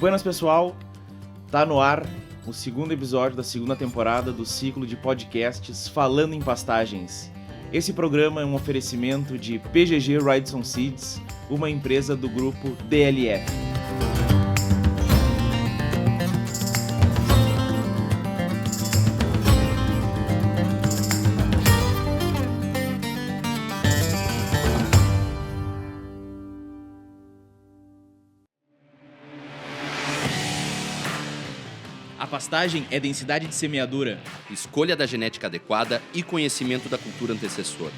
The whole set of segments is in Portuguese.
Buenas, pessoal! Tá no ar o segundo episódio da segunda temporada do ciclo de podcasts Falando em Pastagens. Esse programa é um oferecimento de PGG Wrightson Seeds, uma empresa do grupo DLF. A pastagem é densidade de semeadura. Escolha da genética adequada e conhecimento da cultura antecessor.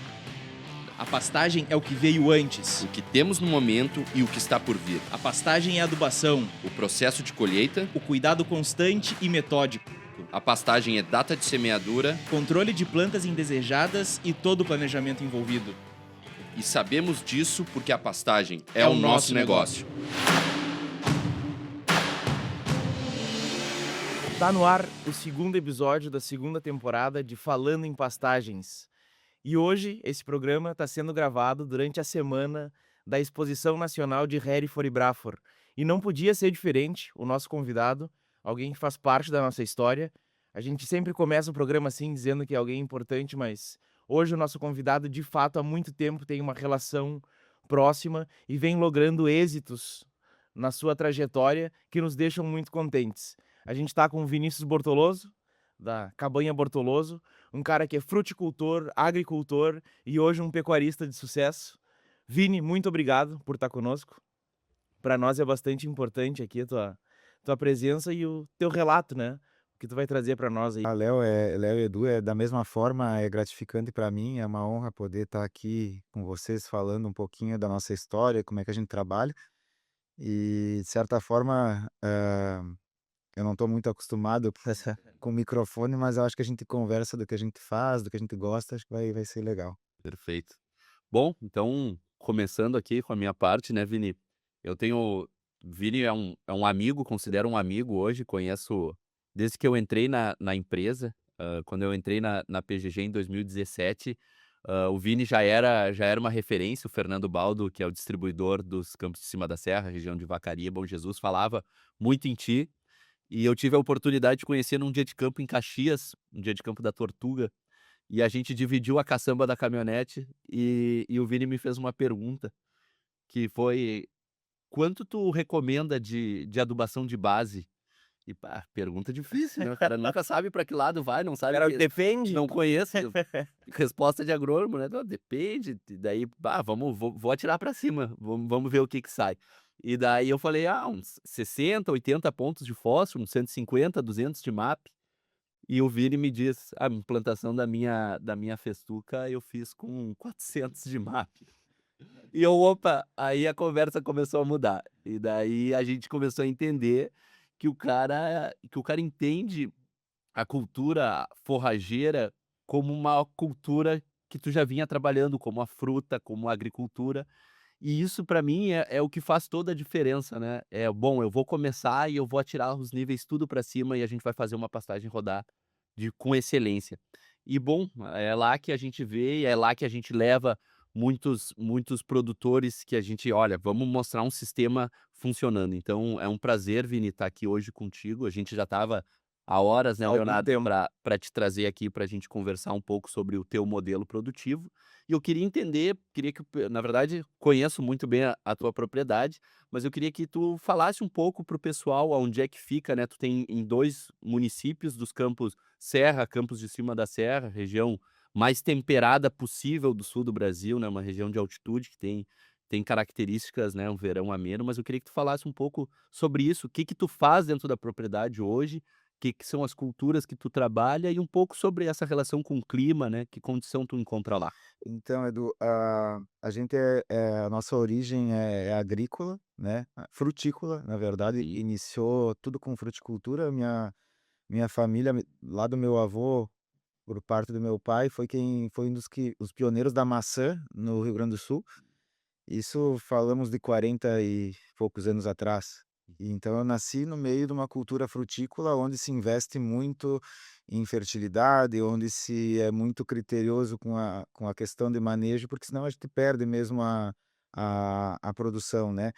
A pastagem é o que veio antes. O que temos no momento e o que está por vir. A pastagem é a adubação, O processo de colheita. o cuidado constante e metódico, A pastagem é data de semeadura. controle de plantas indesejadas e todo o planejamento envolvido. E sabemos disso porque a pastagem É o nosso negócio. Tá no ar o segundo episódio da segunda temporada de Falando em Pastagens. E hoje esse programa está sendo gravado durante a semana da Exposição Nacional de Hereford e Braford. E não podia ser diferente, o nosso convidado, alguém que faz parte da nossa história. A gente sempre começa o programa assim, dizendo que é alguém importante, mas hoje o nosso convidado, de fato, há muito tempo tem uma relação próxima e vem logrando êxitos na sua trajetória que nos deixam muito contentes. A gente está com o Vinícius Bortoloso, da Cabanha Bortoloso, um cara que é fruticultor, agricultor e hoje um pecuarista de sucesso. Vini, muito obrigado por estar conosco. Para nós é bastante importante aqui a tua presença e o teu relato, né? O que tu vai trazer para nós aí. Léo e Edu, da mesma forma, é gratificante para mim, é uma honra poder estar aqui com vocês falando um pouquinho da nossa história, como é que a gente trabalha. E, de certa forma, eu não estou muito acostumado com o microfone, mas eu acho que a gente conversa do que a gente faz, do que a gente gosta, acho que vai ser legal. Perfeito. Bom, então, começando aqui com a minha parte, né, Vini? Eu tenho. Vini é um amigo, considero um amigo hoje, conheço desde que eu entrei na empresa. Quando eu entrei na PGG em 2017, o Vini já era uma referência. O Fernando Baldo, que é o distribuidor dos Campos de Cima da Serra, região de Vacaria, Bom Jesus, falava muito em ti. E eu tive a oportunidade de conhecer num dia de campo em Caxias, um dia de campo da Tortuga, e a gente dividiu a caçamba da caminhonete e o Vini me fez uma pergunta, que foi: "Quanto tu recomenda de adubação de base?" E pá, pergunta difícil, né, o cara nunca sabe para que lado vai, não sabe Cara, que depende. não conhece, resposta de agrônomo, né, "Não, depende", e daí, vou atirar para cima, vamos ver o que que sai. E daí eu falei: "Ah, uns 60, 80 pontos de fósforo, uns 150, 200 de MAP". E o Vini me diz: "A implantação da minha festuca eu fiz com 400 de MAP". E eu: "Opa", aí a conversa começou a mudar. E daí a gente começou a entender que o cara entende a cultura forrageira como uma cultura que tu já vinha trabalhando, como a fruta, como a agricultura. E isso para mim é o que faz toda a diferença, né. Bom, eu vou começar e eu vou atirar os níveis tudo para cima e a gente vai fazer uma pastagem rodar com excelência. E bom, é lá que a gente vê e é lá que a gente leva muitos produtores que a gente: "Olha, vamos mostrar um sistema funcionando". Então é um prazer, Vini, estar aqui hoje contigo. A gente já estava há horas, né, Há algum Leonardo, tempo. para te trazer aqui para a gente conversar um pouco sobre o teu modelo produtivo. E eu queria entender, queria que na verdade, conheço muito bem a tua propriedade, mas eu queria que tu falasse um pouco para o pessoal aonde é que fica, né. Tu tem em 2 municípios dos Campos Serra, Campos de Cima da Serra, região mais temperada possível do sul do Brasil, né, uma região de altitude que tem características, né, um verão ameno, mas eu queria que tu falasse um pouco sobre isso, o que que tu faz dentro da propriedade hoje, o que que são as culturas que tu trabalha e um pouco sobre essa relação com o clima, né, que condição tu encontra lá. Então, Edu, a gente a nossa origem é agrícola, né, frutícola, na verdade, Sim, iniciou tudo com fruticultura. Minha família, lá do meu avô, por parte do meu pai, foi um dos que os pioneiros da maçã no Rio Grande do Sul. Isso falamos de 40 e poucos anos atrás. E então eu nasci no meio de uma cultura frutícola onde se investe muito em fertilidade, onde se é muito criterioso com a questão de manejo, porque senão a gente perde mesmo a produção, né.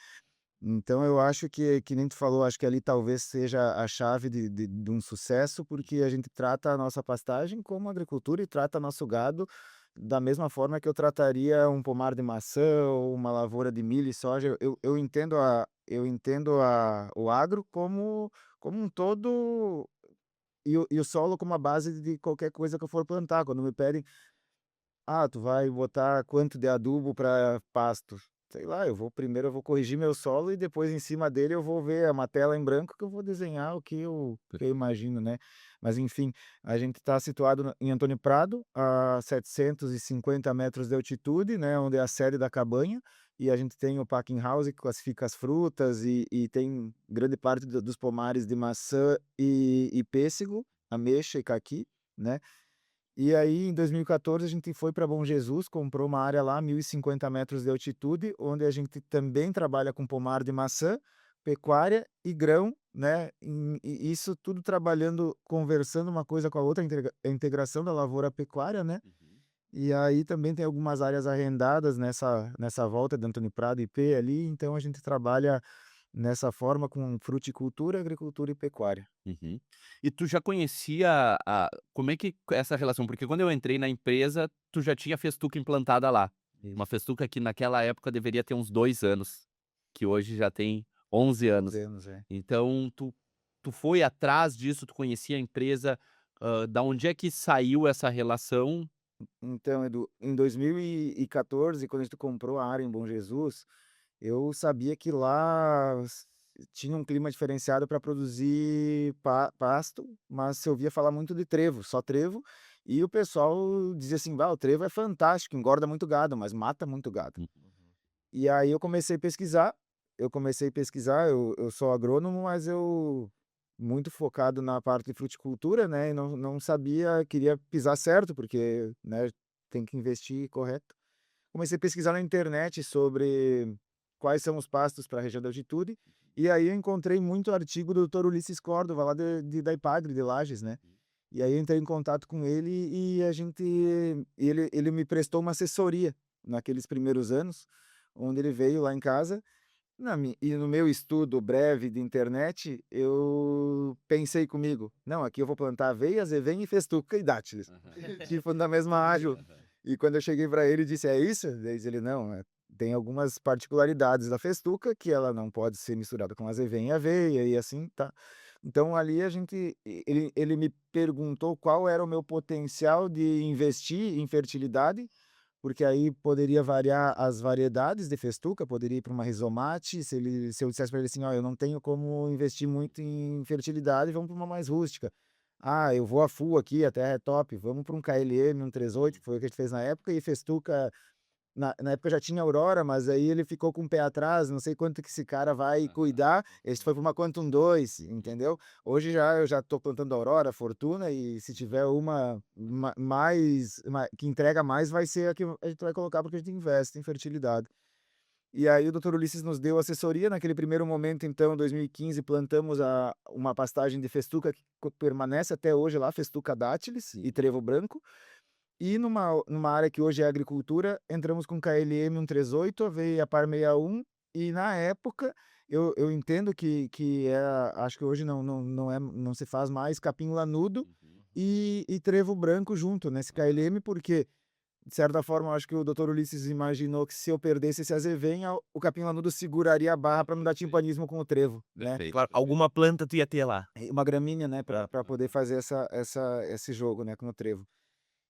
Então eu acho que nem tu falou, acho que ali talvez seja a chave de um sucesso, porque a gente trata a nossa pastagem como agricultura e trata nosso gado da mesma forma que eu trataria um pomar de maçã ou uma lavoura de milho e soja. Eu entendo o agro como um todo e o solo como a base de qualquer coisa que eu for plantar. Quando me pedem: "Ah, tu vai botar quanto de adubo para pasto?" Sei lá, eu vou corrigir meu solo e depois em cima dele eu vou ver uma tela em branco que eu vou desenhar o que eu imagino, né. Mas enfim, a gente está situado em Antônio Prado, a 750 metros de altitude, né, onde é a sede da cabanha, e a gente tem o packing house que classifica as frutas e tem grande parte dos pomares de maçã e pêssego, ameixa e caqui, né. E aí, em 2014, a gente foi para Bom Jesus, comprou uma área lá, 1.050 metros de altitude, onde a gente também trabalha com pomar de maçã, pecuária e grão, né? E isso tudo trabalhando, conversando uma coisa com a outra, a integração da lavoura pecuária, né? Uhum. E aí também tem algumas áreas arrendadas nessa volta de Antônio Prado e IP ali, então a gente trabalha nessa forma com fruticultura, agricultura e pecuária. Uhum. E tu já conhecia como é que essa relação? Porque quando eu entrei na empresa, tu já tinha festuca implantada lá. Uma Isso. festuca que naquela época deveria ter uns 2 anos, que hoje já tem 11 11 anos. anos, é. Então tu foi atrás disso, tu conhecia a empresa, da onde é que saiu essa relação? Então, Edu, em 2014, quando a gente comprou a área em Bom Jesus, eu sabia que lá tinha um clima diferenciado para produzir pasto, mas se ouvia falar muito de trevo, só trevo, e o pessoal dizia assim: "Bah, o trevo é fantástico, engorda muito gado, mas mata muito gado." Hum. E aí eu comecei a pesquisar, eu sou agrônomo, mas eu muito focado na parte de fruticultura, né, e não sabia, queria pisar certo, porque, né, tem que investir correto. Comecei a pesquisar na internet sobre quais são os pastos para a região da altitude, e aí eu encontrei muito artigo do doutor Ulisses Córdova, lá da Ipagre de Lages, né. E aí eu entrei em contato com ele e ele me prestou uma assessoria naqueles primeiros anos, onde ele veio lá em casa, e no meu estudo breve de internet, eu pensei comigo: "Não, aqui eu vou plantar aveia, azevém e festuca e dátiles", tipo na mesma ágio. E quando eu cheguei para ele e disse: "É isso?" Daí diz ele: "Não, tem algumas particularidades da festuca que ela não pode ser misturada com azevém e aveia e assim, tá." Então ali a gente ele me perguntou qual era o meu potencial de investir em fertilidade, porque aí poderia variar as variedades de festuca, poderia ir para uma rizomate, se eu dissesse para ele assim: "Ó, eu não tenho como investir muito em fertilidade, vamos para uma mais rústica." "Ah, eu vou a full aqui, a terra é top, vamos para um KLM, um 38", que foi o que a gente fez na época, e festuca na época já tinha Aurora, mas aí ele ficou com o pé atrás, não sei quanto que esse cara vai cuidar, esse foi para uma Quantum 2, entendeu. Hoje eu já estou plantando Aurora, Fortuna, e se tiver uma que entrega mais, vai ser a que a gente vai colocar, porque a gente investe em fertilidade. E aí o doutor Ulisses nos deu assessoria, naquele primeiro momento então, em 2015, plantamos uma pastagem de festuca que permanece até hoje lá, festuca dátilis Sim. e trevo branco. E numa área que hoje é agricultura, entramos com KLM 138, aveia par 61, e na época eu entendo que acho que hoje não se faz mais capim lanudo Uhum. e trevo branco junto nesse KLM, porque, de certa forma, eu acho que o doutor Ulisses imaginou que se eu perdesse esse azevém, o capim lanudo seguraria a barra para não dar Perfeito, timpanismo com o trevo, né. perfeito, Claro, perfeito. alguma planta tu ia ter lá. E uma gramínea, né, para poder fazer esse jogo, né, com o trevo.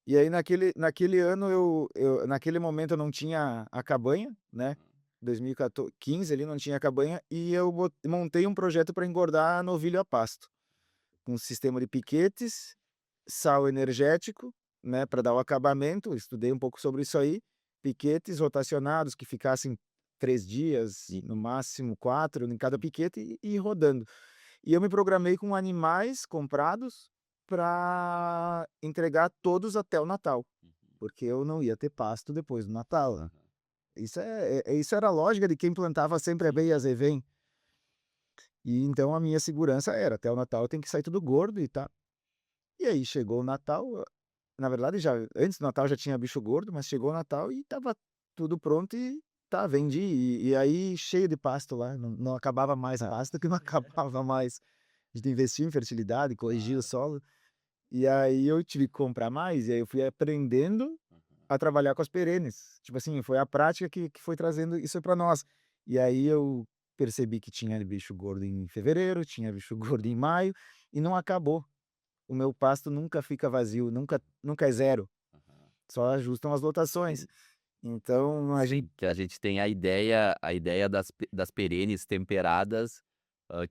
E aí naquele ano naquele momento eu não tinha a cabanha, né, 2015 ali não tinha a cabanha, e eu montei um projeto para engordar novilho a pasto, com um sistema de piquetes, sal energético, né, para dar o acabamento, estudei um pouco sobre isso aí, piquetes rotacionados que ficassem 3 dias, E no máximo 4 em cada piquete e rodando. E eu me programei com animais comprados para entregar todos até o Natal, porque eu não ia ter pasto depois do Natal, né. Isso era a lógica de quem plantava sempre sim. abelha e azevém. E então a minha segurança era: até o Natal tem que sair tudo gordo e tá. E aí chegou o Natal, na verdade já antes do Natal já tinha bicho gordo, mas chegou o Natal e estava tudo pronto, e Tá, vendi. E aí, cheio de pasto lá, não acabava mais a pasto, que não acabava mais. A gente investiu em fertilidade, corrigia o Claro. solo. E aí eu tive que comprar mais, e aí eu fui aprendendo a trabalhar com as perenes. Tipo assim, foi a prática que foi trazendo isso para nós. E aí eu percebi que tinha bicho gordo em fevereiro, tinha bicho gordo em maio, e não acabou. O meu pasto nunca fica vazio, nunca é zero, Aham. só ajustam as lotações. Então a gente Sim, que a gente tem a ideia das perenes temperadas,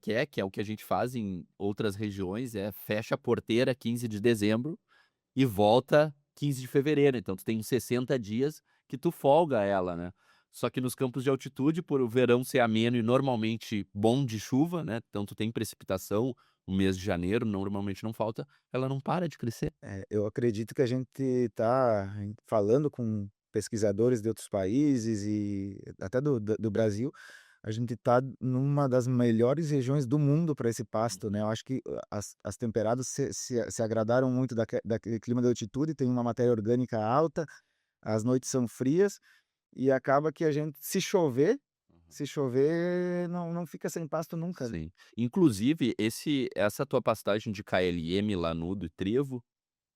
que é o que a gente faz em outras regiões, fecha a porteira 15 de dezembro e volta 15 de fevereiro, então tu tem uns 60 dias que tu folga ela, né. Só que nos campos de altitude, por o verão ser ameno e normalmente bom de chuva, né, então tu tem precipitação, o mês de janeiro normalmente não falta, ela não para de crescer. eu acredito que a gente está falando com pesquisadores de outros países e até do Brasil, a gente está numa das melhores regiões do mundo para esse pasto, né. Eu acho que as temperadas se agradaram muito daquele clima de altitude, tem uma matéria orgânica alta, as noites são frias e acaba que a gente se chover não fica sem pasto nunca, né. Sim. Inclusive, essa tua pastagem de KLM Lanudo e Trevo,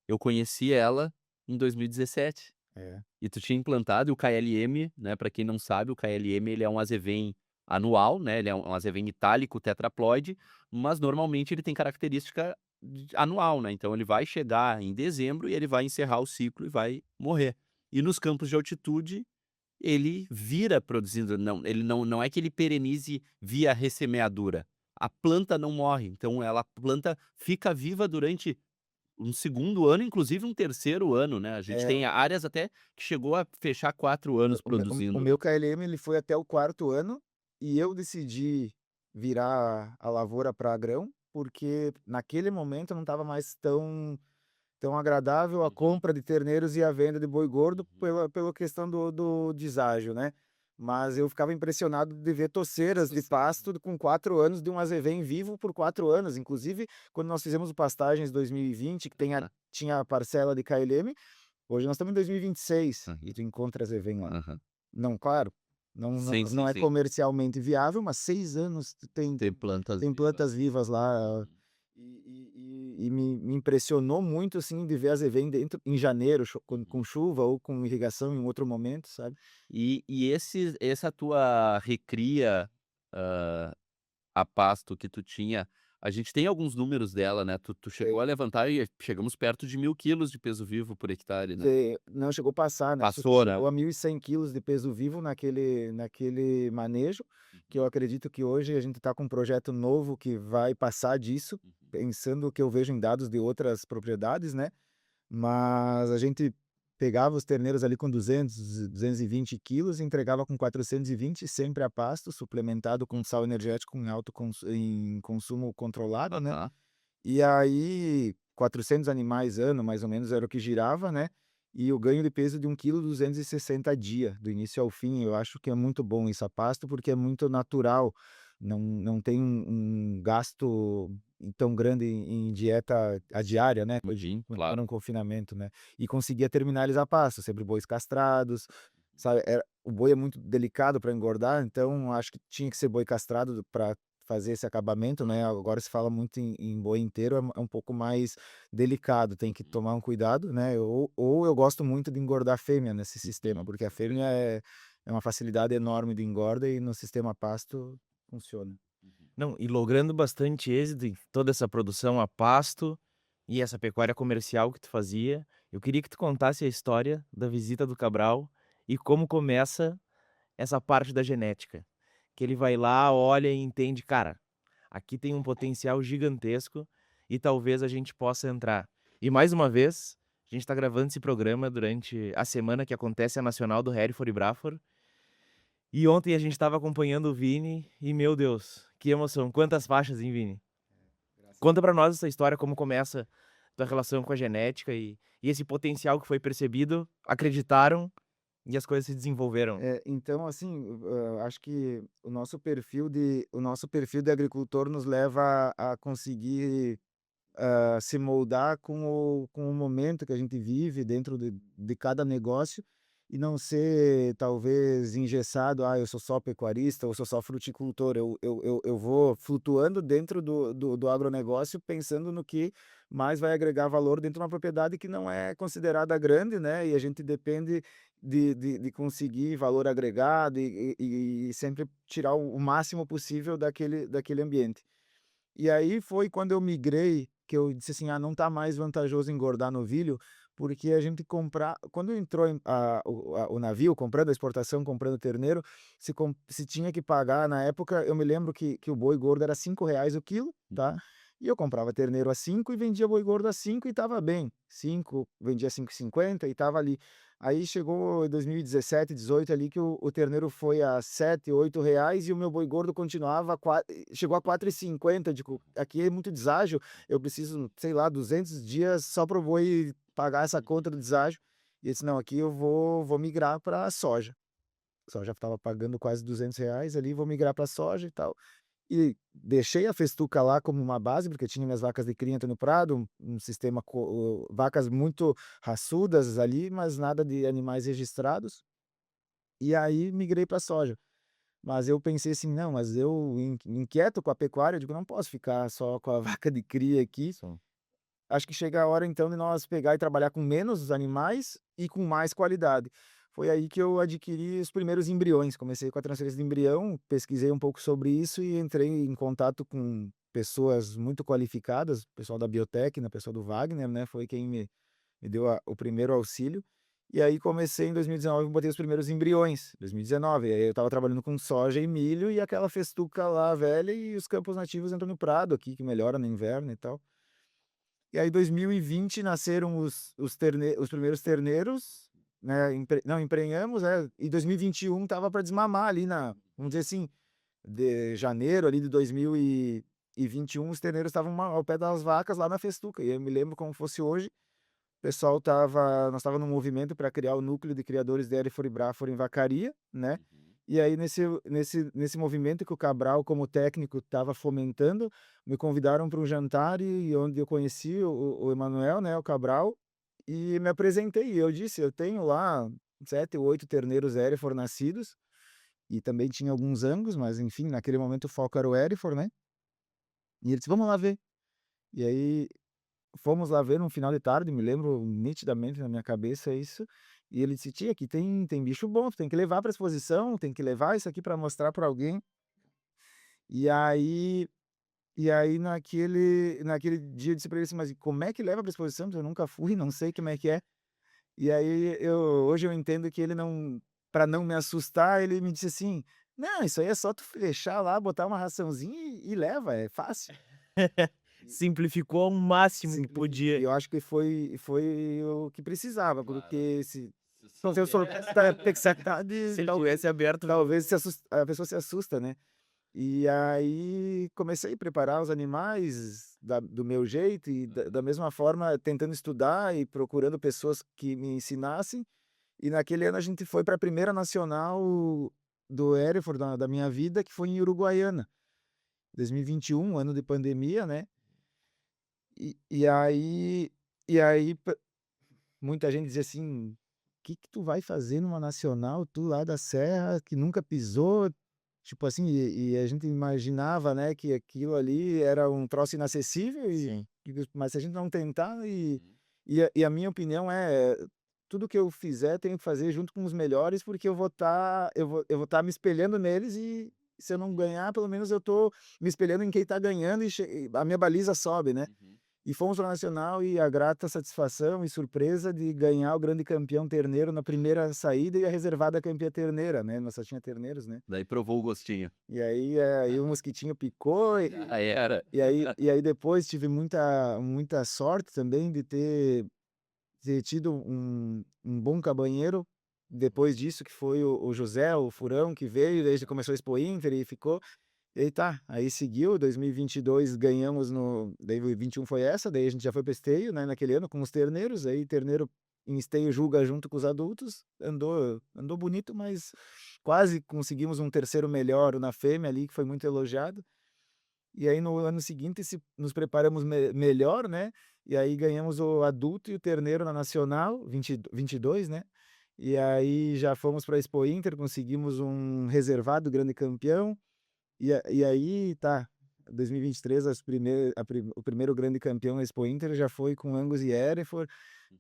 eu conheci ela em 2017. É. E tu tinha implantado, e o KLM, né, para quem não sabe, o KLM ele é um azevém anual, né, ele é um azevém itálico tetraploide, mas normalmente ele tem característica anual, né, então ele vai chegar em dezembro e ele vai encerrar o ciclo e vai morrer. E nos campos de altitude, ele vira produzindo, ele não é que ele perenize via ressemeadura, a planta não morre, então ela a planta fica viva durante um segundo ano, inclusive um terceiro ano, né, a gente É, tem áreas até que chegou a fechar 4 anos o produzindo. meu KLM ele foi até o quarto ano, e eu decidi virar a lavoura para grão, porque naquele momento não estava mais tão agradável a Uhum, compra de terneiros e a venda de boi gordo uhum. pela questão do deságio, né. Mas eu ficava impressionado de ver toceiras de pasto com 4 anos de um azevém vivo por 4 anos. Inclusive, quando nós fizemos o Pastagens 2020, que Aham, tinha a parcela de KLM, hoje nós estamos em 2026 e aham, tu encontra azevém lá. aham. Não, claro, não Sim, sim, não é sim. comercialmente viável, mas 6 anos tu Tem plantas tem vivas. plantas vivas lá, Uhum. e me impressionou muito, assim, de ver azevém dentro em janeiro, com chuva ou com irrigação em outro momento, sabe. Essa tua recria, hã, a pasto que tu tinha, a gente tem alguns números dela, né, tu chegou Tem a levantar e chegamos perto de 1.000 quilos de peso vivo por hectare, né. não chegou a passar, né, Passou, né. chegou a 1.100 quilos de peso vivo naquele manejo, que eu acredito que hoje a gente está com um projeto novo que vai passar disso, Uhum. pensando o que eu vejo em dados de outras propriedades, né. Mas a gente pegava os terneiros ali com 220 quilos e entregava com 420 sempre a pasto, suplementado com sal energético em em consumo controlado, né. Aham. E aí 400 animais ano, mais ou menos, era o que girava, né, e o ganho de peso de 1,260 kg dia, do início ao fim. Eu acho que é muito bom isso a pasto, porque é muito natural, não tem um gasto tão grande em dieta a diária, né, Uhum, quando tá claro. no confinamento, né. E conseguia terminar eles a pasto, sempre bois castrados, sabe, o boi é muito delicado para engordar, então acho que tinha que ser boi castrado para fazer esse acabamento, né. Agora se fala muito em boi inteiro, é um pouco mais delicado, tem que Uhum, tomar um cuidado, né. Ou eu gosto muito de engordar fêmea nesse sistema, uhum. porque a fêmea é uma facilidade enorme de engorda e no sistema pasto funciona. Uhum. Não, e logrando bastante êxito em toda essa produção a pasto e essa pecuária comercial que tu fazia, eu queria que tu contasse a história da visita do Cabral e como começa essa parte da genética. Que ele vai lá, olha e entende: "Cara, aqui tem um potencial gigantesco e talvez a gente possa entrar". E mais uma vez, a gente está gravando esse programa durante a semana que acontece a nacional do Hereford e Braford, e ontem a gente estava acompanhando o Vini e, meu Deus, que emoção. Quantas faixas, hein, Vini? Conta pra nós essa história, como começa tua relação com a genética e esse potencial que foi percebido, acreditaram e as coisas se desenvolveram. Então assim, acho que o nosso perfil de agricultor nos leva a conseguir, se moldar com o momento que a gente vive dentro de cada negócio, e não ser talvez engessado, eu sou só pecuarista ou sou só fruticultor. Eu vou flutuando dentro do agronegócio, pensando no que mais vai agregar valor dentro de uma propriedade que não é considerada grande, né? E a gente depende de conseguir valor agregado e sempre tirar o máximo possível daquele ambiente. E aí foi quando eu migrei, que eu disse assim: "Ah, não tá mais vantajoso engordar novilho", porque a gente comprar quando entrou o navio, comprando a exportação, comprando terneiro, se tinha que pagar na época, eu me lembro que o boi gordo era R$ 5 o quilo, tá, Uhum. e eu comprava terneiro a 5 e vendia boi gordo a 5 e estava bem. 5 vendia 5,50 e estava ali. Aí chegou em 2017, 18 ali que o terneiro foi a R$ 7, R$ 8 e o meu boi gordo continuava chegou a 4,50, digo: "Aqui é muito deságio, eu preciso, sei lá, 200 dias só para o boi pagar essa conta do deságio". E eu disse: "Não, aqui eu vou migrar para soja". Soja estava pagando quase R$ 200 ali, vou migrar para soja e tal. E deixei a festuca lá como uma base, porque eu tinha minhas vacas de cria no prado, um sistema vacas muito raçudas ali, mas nada de animais registrados, e aí migrei para soja. Mas eu pensei assim: "Não, mas eu inquieto com a pecuária, eu digo: 'Não posso ficar só com a vaca de cria aqui'". Sim. Acho que chega a hora então de nós pegar e trabalhar com menos animais e com mais qualidade. Foi aí que eu adquiri os primeiros embriões, comecei com a transferência de embrião, pesquisei um pouco sobre isso e entrei em contato com pessoas muito qualificadas, pessoal da Biotecna, pessoal do Wagner, né, foi quem me deu o primeiro auxílio. E aí comecei em 2019, botei os primeiros embriões, 2019, e aí eu estava trabalhando com soja e milho e aquela festuca lá velha e os campos nativos entram no prado aqui, que melhora no inverno e tal. E aí 2020 nasceram os primeiros terneiros, né, emprenhamos, e 2021 estava para desmamar ali vamos dizer assim, de janeiro ali de 2021 os terneiros estavam ao pé das vacas lá na festuca, e eu me lembro como fosse hoje, o pessoal nós estava num movimento para criar o núcleo de criadores de Hereford e Braford em Vacaria, né, Uhum. e aí nesse movimento que o Cabral como técnico estava fomentando, me convidaram para um jantar e onde eu conheci o Emanuel, né, o Cabral, e me apresentei. E eu disse: "Eu tenho lá 7 ou 8 terneiros Hereford nascidos", e também tinha alguns Angus, mas enfim, naquele momento o foco era o Hereford, né. E ele disse: "Vamos lá ver". E aí fomos lá ver num final de tarde, me lembro nitidamente na minha cabeça isso, e ele disse: "Tia, aqui tem bicho bom, tu tem que levar pra exposição, tem que levar isso aqui para mostrar para alguém". E aí naquele dia eu disse para ele assim: "Mas como é que leva pra exposição? Eu nunca fui, não sei como é que é". E aí hoje eu entendo que ele não, para não me assustar, ele me disse assim: "Não, isso aí é só tu fechar lá, botar uma raçãozinha e leva, é fácil". Simplificou ao máximo que Simplificou. E podia. eu acho que foi o que precisava, Claro. porque Se se eu soubesse. soubesse da tempestade, Se ele tivesse aberto. talvez a pessoa se assusta, né. E aí comecei a preparar os animais do meu jeito e da Aham. mesma forma tentando estudar e procurando pessoas que me ensinassem, e naquele ano a gente foi para a primeira nacional do Hereford da minha vida, que foi em Uruguaiana, 2021, ano de pandemia, né. E aí muita gente dizia assim: Que tu vai fazer numa nacional, tu lá da serra, que nunca pisou?" Tipo assim, e a gente imaginava, né, que aquilo ali era um troço inacessível Sim. mas se a gente não tentar Uhum. e a minha opinião é, tudo que eu fizer tenho que fazer junto com os melhores, porque eu vou estar me espelhando neles e se eu não ganhar, pelo menos eu tô me espelhando em quem tá ganhando e a minha baliza sobe, né. Uhum. E fomos para nacional e a grata satisfação e surpresa de ganhar o grande campeão terneiro na primeira saída e a reservada campeã terneira, né, nós só tinha terneiros, né. Daí provou o gostinho. E aí o mosquitinho picou Já era. e aí depois tive muita sorte também de ter tido um bom cabanheiro, depois disso que foi o José, o Furão que veio, daí já começou a Expo Inter e ficou. E aí tá, aí seguiu, 2022 ganhamos daí o 21 foi essa, daí a gente já foi para esteio, né, naquele ano com os terneiros, aí terneiro em esteio julga junto com os adultos, andou bonito, mas quase conseguimos um terceiro melhor na fêmea ali, que foi muito elogiado. E aí no ano seguinte nos preparamos melhor, né, e aí ganhamos o adulto e o terneiro na nacional, 22, né, e aí já fomos para a Expo Inter, conseguimos um reservado grande campeão, e aí tá, 2023 o primeiro grande campeão Expo Inter já foi com Angus e Hereford,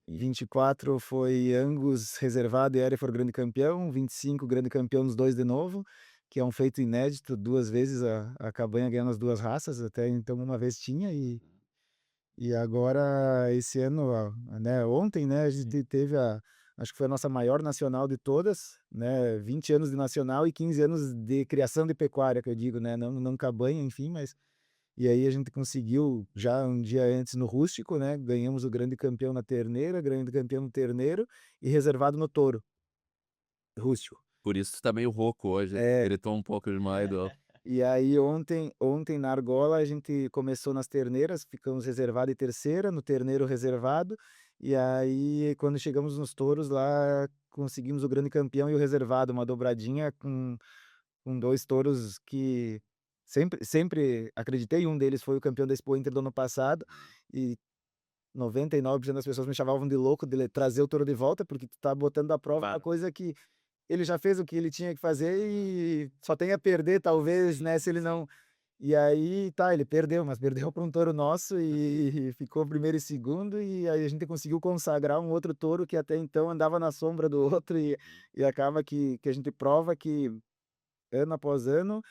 24 foi Angus reservado e Hereford grande campeão, 25 grande campeão nos dois de novo, que é um feito inédito, 2 vezes a cabanha ganhando as 2 raças, até então uma vez tinha, e agora esse ano, né, ontem, né, a gente teve acho que foi a nossa maior nacional de todas, né, 20 anos de nacional e 15 anos de criação de pecuária, que eu digo, né, não cabanha, enfim, mas e aí a gente conseguiu já um dia antes no rústico, né, ganhamos o grande campeão na terneira, grande campeão no terneiro e reservado no touro, rústico. Por isso tu tá meio rouco hoje, É. gritou um pouco demais do E aí ontem na argola a gente começou nas terneiras, ficamos reservado em terceira, no terneiro reservado, e aí quando chegamos nos touros lá, conseguimos o grande campeão e o reservado, uma dobradinha com 2 touros que sempre acreditei, um deles foi o campeão da Expo Inter do ano passado, e 99% das pessoas me chamavam de louco de trazer o touro de volta, porque tu tá botando à prova uma Claro. coisa que ele já fez o que ele tinha que fazer e só tem a perder talvez, né, se ele não e aí tá, ele perdeu, mas perdeu para um touro nosso e ficou primeiro e segundo, e aí a gente conseguiu consagrar um outro touro que até então andava na sombra do outro e acaba que a gente prova que ano após ano,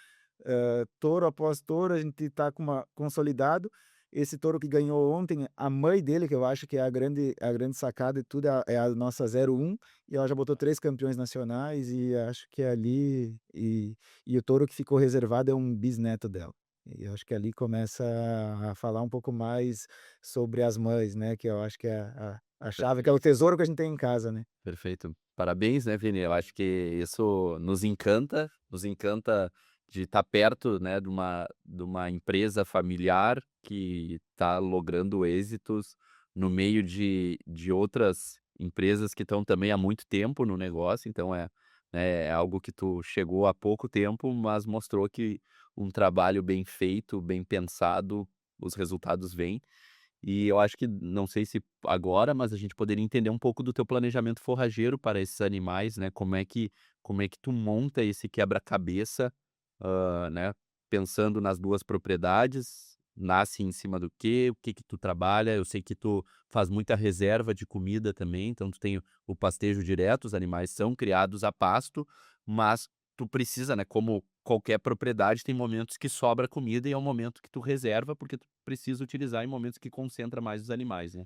touro após touro, a gente tá com uma consolidado. Esse touro que ganhou ontem, a mãe dele, que eu acho que é a grande sacada de tudo, é a nossa 01, e ela já botou 3 campeões nacionais, e acho que é ali e o touro que ficou reservado é um bisneto dela. E eu acho que ali começa a falar um pouco mais sobre as mães, né, que eu acho que é a chave, que é o tesouro que a gente tem em casa, né. Perfeito. Parabéns, né, Vini? Eu acho que isso nos encanta de estar perto, né, de uma empresa familiar que está logrando êxitos no meio de outras empresas que estão também há muito tempo no negócio. Então é algo que tu chegou há pouco tempo, mas mostrou que um trabalho bem feito, bem pensado, os resultados vêm. E eu acho que, não sei se agora, mas a gente poderia entender um pouco do teu planejamento forrageiro para esses animais, né? Como é que tu monta esse quebra-cabeça, né? Pensando nas 2 propriedades, nasce em cima do quê? O que que tu trabalha? Eu sei que tu faz muita reserva de comida também, então tu tem o pastejo direto, os animais são criados a pasto, mas tu precisa, né, como qualquer propriedade, tem momentos que sobra comida e é um momento que tu reserva, porque tu precisa utilizar em momentos que concentra mais os animais, né.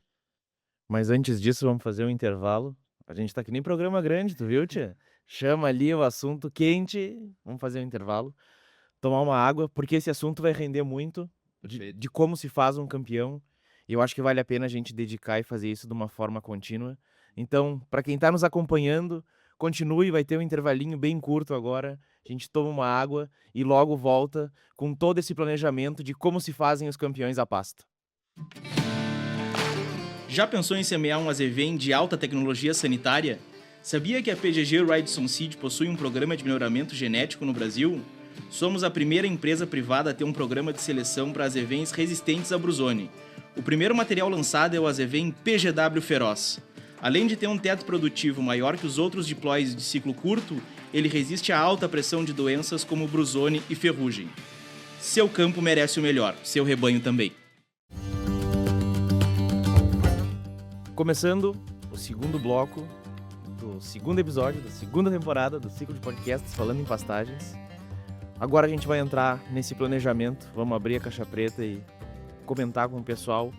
Mas antes disso, vamos fazer um intervalo. A gente tá que nem programa grande, tu viu, tchê? Chama ali o assunto quente, vamos fazer um intervalo, tomar uma água, porque esse assunto vai render muito de Perfeito. de como se faz um campeão, e eu acho que vale a pena a gente dedicar e fazer isso de uma forma contínua. Então, para quem tá nos acompanhando, continue, vai ter um intervalinho bem curto agora, a gente toma uma água e logo volta com todo esse planejamento de como se fazem os campeões a pasto. Já pensou em semear um azevém de alta tecnologia sanitária? Sabia que a PGG Ridson Seed possui um programa de melhoramento genético no Brasil? Somos a primeira empresa privada a ter um programa de seleção para azevens resistentes à brusone. O primeiro material lançado é o azevém PGW Feroz. Além de ter um teto produtivo maior que os outros diploides de ciclo curto, ele resiste à alta pressão de doenças como brusone e ferrugem. Seu campo merece o melhor, seu rebanho também. Começando o segundo bloco do segundo episódio da segunda temporada do ciclo de podcasts Falando em Pastagens. Agora a gente vai entrar nesse planejamento, vamos abrir a caixa preta e comentar com o pessoal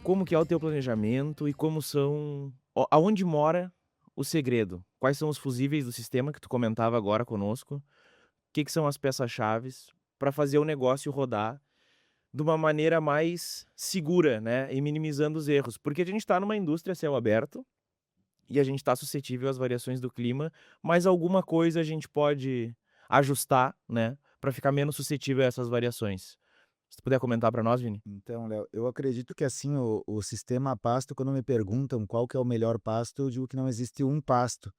como que é o teu planejamento e como são, aonde mora o segredo, quais são os fusíveis do sistema que tu comentava agora conosco, o que que são as peças-chaves para fazer o negócio rodar de uma maneira mais segura, né, e minimizando os erros, porque a gente está numa indústria a céu aberto e a gente está suscetível às variações do clima, mas alguma coisa a gente pode ajustar, né, para ficar menos suscetível a essas variações. Se tu puder comentar para nós, Vini? Então, Léo, eu acredito que assim, o sistema pasto, quando me perguntam qual que é o melhor pasto, eu digo que não existe um pasto.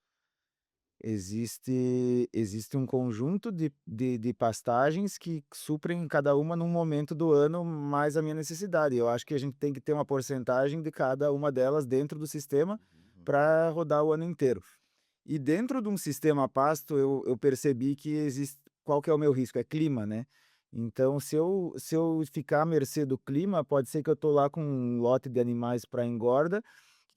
Existe um conjunto de pastagens que suprem cada uma num momento do ano mais a minha necessidade. Eu acho que a gente tem que ter uma porcentagem de cada uma delas dentro do sistema para rodar o ano inteiro. E dentro de um sistema pasto, eu percebi que existe qual que é o meu risco? É clima, né. Então se eu ficar à mercê do clima, pode ser que eu tô lá com um lote de animais para engorda,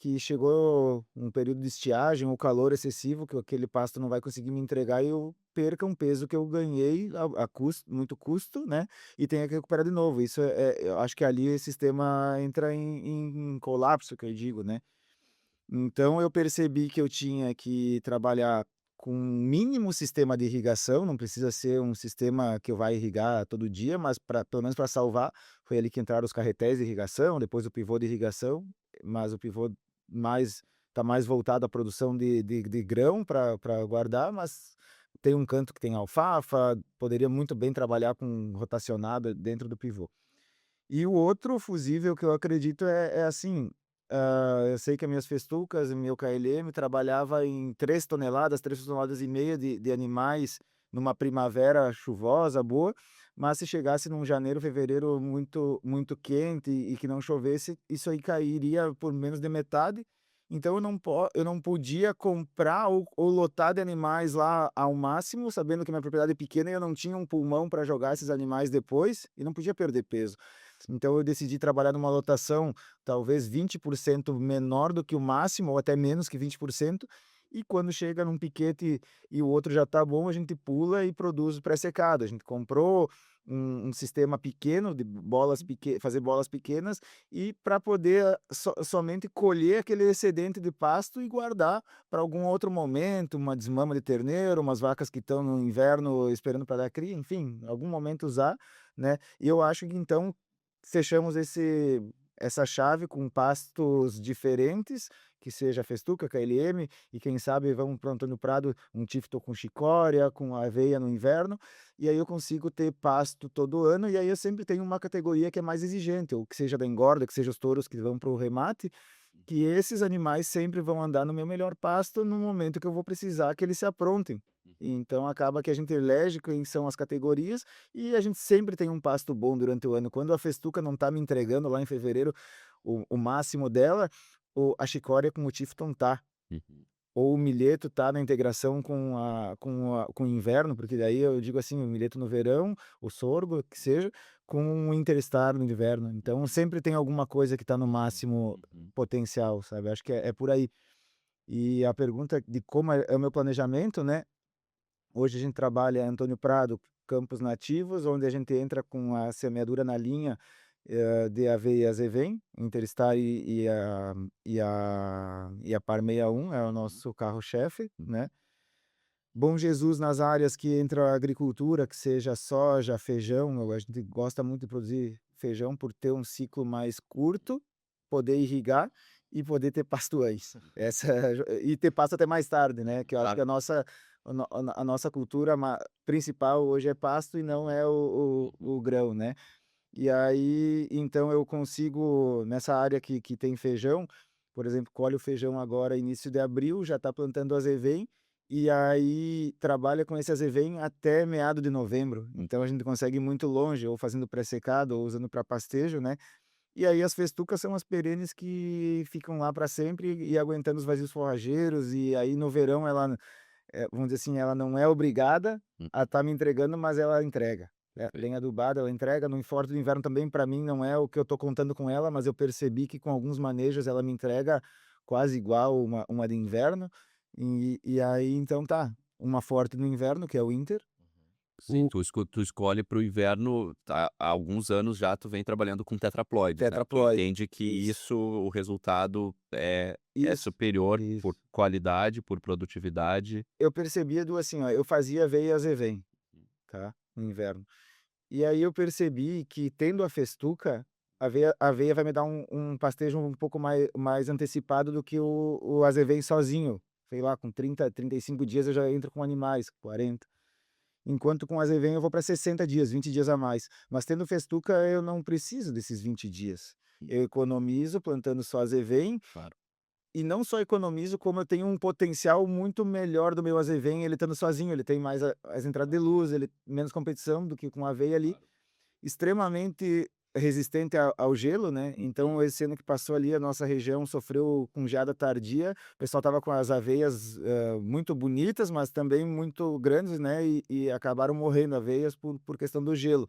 que chegou um período de estiagem ou calor excessivo, que aquele pasto não vai conseguir me entregar e eu perca um peso que eu ganhei a custo muito custo, né, e tenha que recuperar de novo. Isso eu acho que ali o sistema entra em colapso, que eu digo, né. Então eu percebi que eu tinha que trabalhar com um mínimo sistema de irrigação, não precisa ser um sistema que eu vai irrigar todo dia, mas pelo menos para salvar, foi ali que entraram os carretéis de irrigação, depois o pivô de irrigação, mas o pivô mais está mais voltado à produção de grão para guardar, mas tem um canto que tem alfafa, poderia muito bem trabalhar com rotacionado dentro do pivô. E o outro fusível que eu acredito é assim, eu sei que as minhas festucas e meu KLM trabalhava em 3 toneladas, 3,5 toneladas de animais numa primavera chuvosa, boa, mas se chegasse num janeiro, fevereiro muito muito quente e que não chovesse, isso aí cairia por menos de metade. Então eu não podia comprar ou lotar de animais lá ao máximo, sabendo que minha propriedade é pequena e eu não tinha um pulmão para jogar esses animais depois, e não podia perder peso. Então eu decidi trabalhar numa lotação talvez 20% menor do que o máximo, ou até menos que 20%, e quando chega num piquete e o outro já está bom, a gente pula e produz pré-secado. A gente comprou um sistema pequeno de fazer bolas pequenas e para poder somente colher aquele excedente de pasto e guardar para algum outro momento, uma desmama de terneiro, umas vacas que estão no inverno esperando para dar cria, enfim, algum momento usar, né. E eu acho que então fechamos essa chave com pastos diferentes, que seja festuca, KLM, e quem sabe vamos para o Antônio Prado, um tifto com chicória, com aveia no inverno, e aí eu consigo ter pasto todo ano, e aí eu sempre tenho uma categoria que é mais exigente, ou que seja da engorda, que seja os touros que vão para o remate, que esses animais sempre vão andar no meu melhor pasto no momento que eu vou precisar que eles se aprontem. Então acaba que a gente elege quem são as categorias e a gente sempre tem um pasto bom durante o ano. Quando a festuca não está me entregando lá em fevereiro o máximo dela, a chicória com o tifton tá. Uhum. Ou o milheto tá na integração com o inverno, porque daí eu digo assim, o milheto no verão, o sorgo, que seja, com o interstar no inverno. Então sempre tem alguma coisa que está no máximo Uhum. potencial, sabe? Acho que é por aí. E a pergunta de como é o meu planejamento, né? Hoje a gente trabalha Antônio Prado, campos nativos, onde a gente entra com a semeadura na linha, de aveia Azevém, Interstar e a Par 61 é o nosso carro-chefe, né. Bom Jesus nas áreas que entra a agricultura, que seja soja, feijão, a gente gosta muito de produzir feijão por ter um ciclo mais curto, poder irrigar e poder ter pasto antes. E ter pasto até mais tarde, né, que eu acho que Claro. a nossa cultura principal hoje é pasto e não é o grão, né. E aí, então eu consigo nessa área que tem feijão, por exemplo, colhe o feijão agora início de abril, já está plantando azevém, e aí trabalha com esse azevém até meado de novembro. Então a gente consegue ir muito longe, ou fazendo pré-secado, ou usando para pastejo, né. E aí as festucas são as perenes que ficam lá para sempre e aguentando os vazios forrageiros, e aí no verão ela, vamos dizer assim, ela não é obrigada Hum. a estar me entregando, mas ela entrega. Perfeito. Bem adubada, ela entrega. No forte do inverno também, para mim, não é o que eu estou contando com ela, mas eu percebi que com alguns manejos ela me entrega quase igual uma de inverno. E aí, então tá, uma forte no inverno, que é o Inter. Sim, tu escolhe para o inverno, há alguns anos já tu vem trabalhando com tetraploides, né, tu Tetraploide. entende que Isso, isso, o resultado é isso, superior por isso. qualidade, por produtividade. Eu percebia assim, ó, eu fazia aveia azevém, tá, no inverno. E aí eu percebi que tendo a festuca, a aveia vai me dar um pastejo um pouco mais antecipado do que o azevém sozinho. Sei lá, com 35 dias eu já entro com animais, 40. Enquanto com azevém eu vou para 60 dias, 20 dias a mais. Mas tendo festuca eu não preciso desses 20 dias. Eu economizo plantando só azevém, Claro. e não só economizo, como eu tenho um potencial muito melhor do meu azevém, ele estando sozinho, ele tem mais as entradas de luz, ele menos competição do que com a aveia ali, extremamente resistente ao gelo, né? Então, esse ano que passou ali, a nossa região sofreu com geada tardia. O pessoal tava com as aveias muito bonitas, mas também muito grandes, né? E acabaram morrendo aveias por questão do gelo.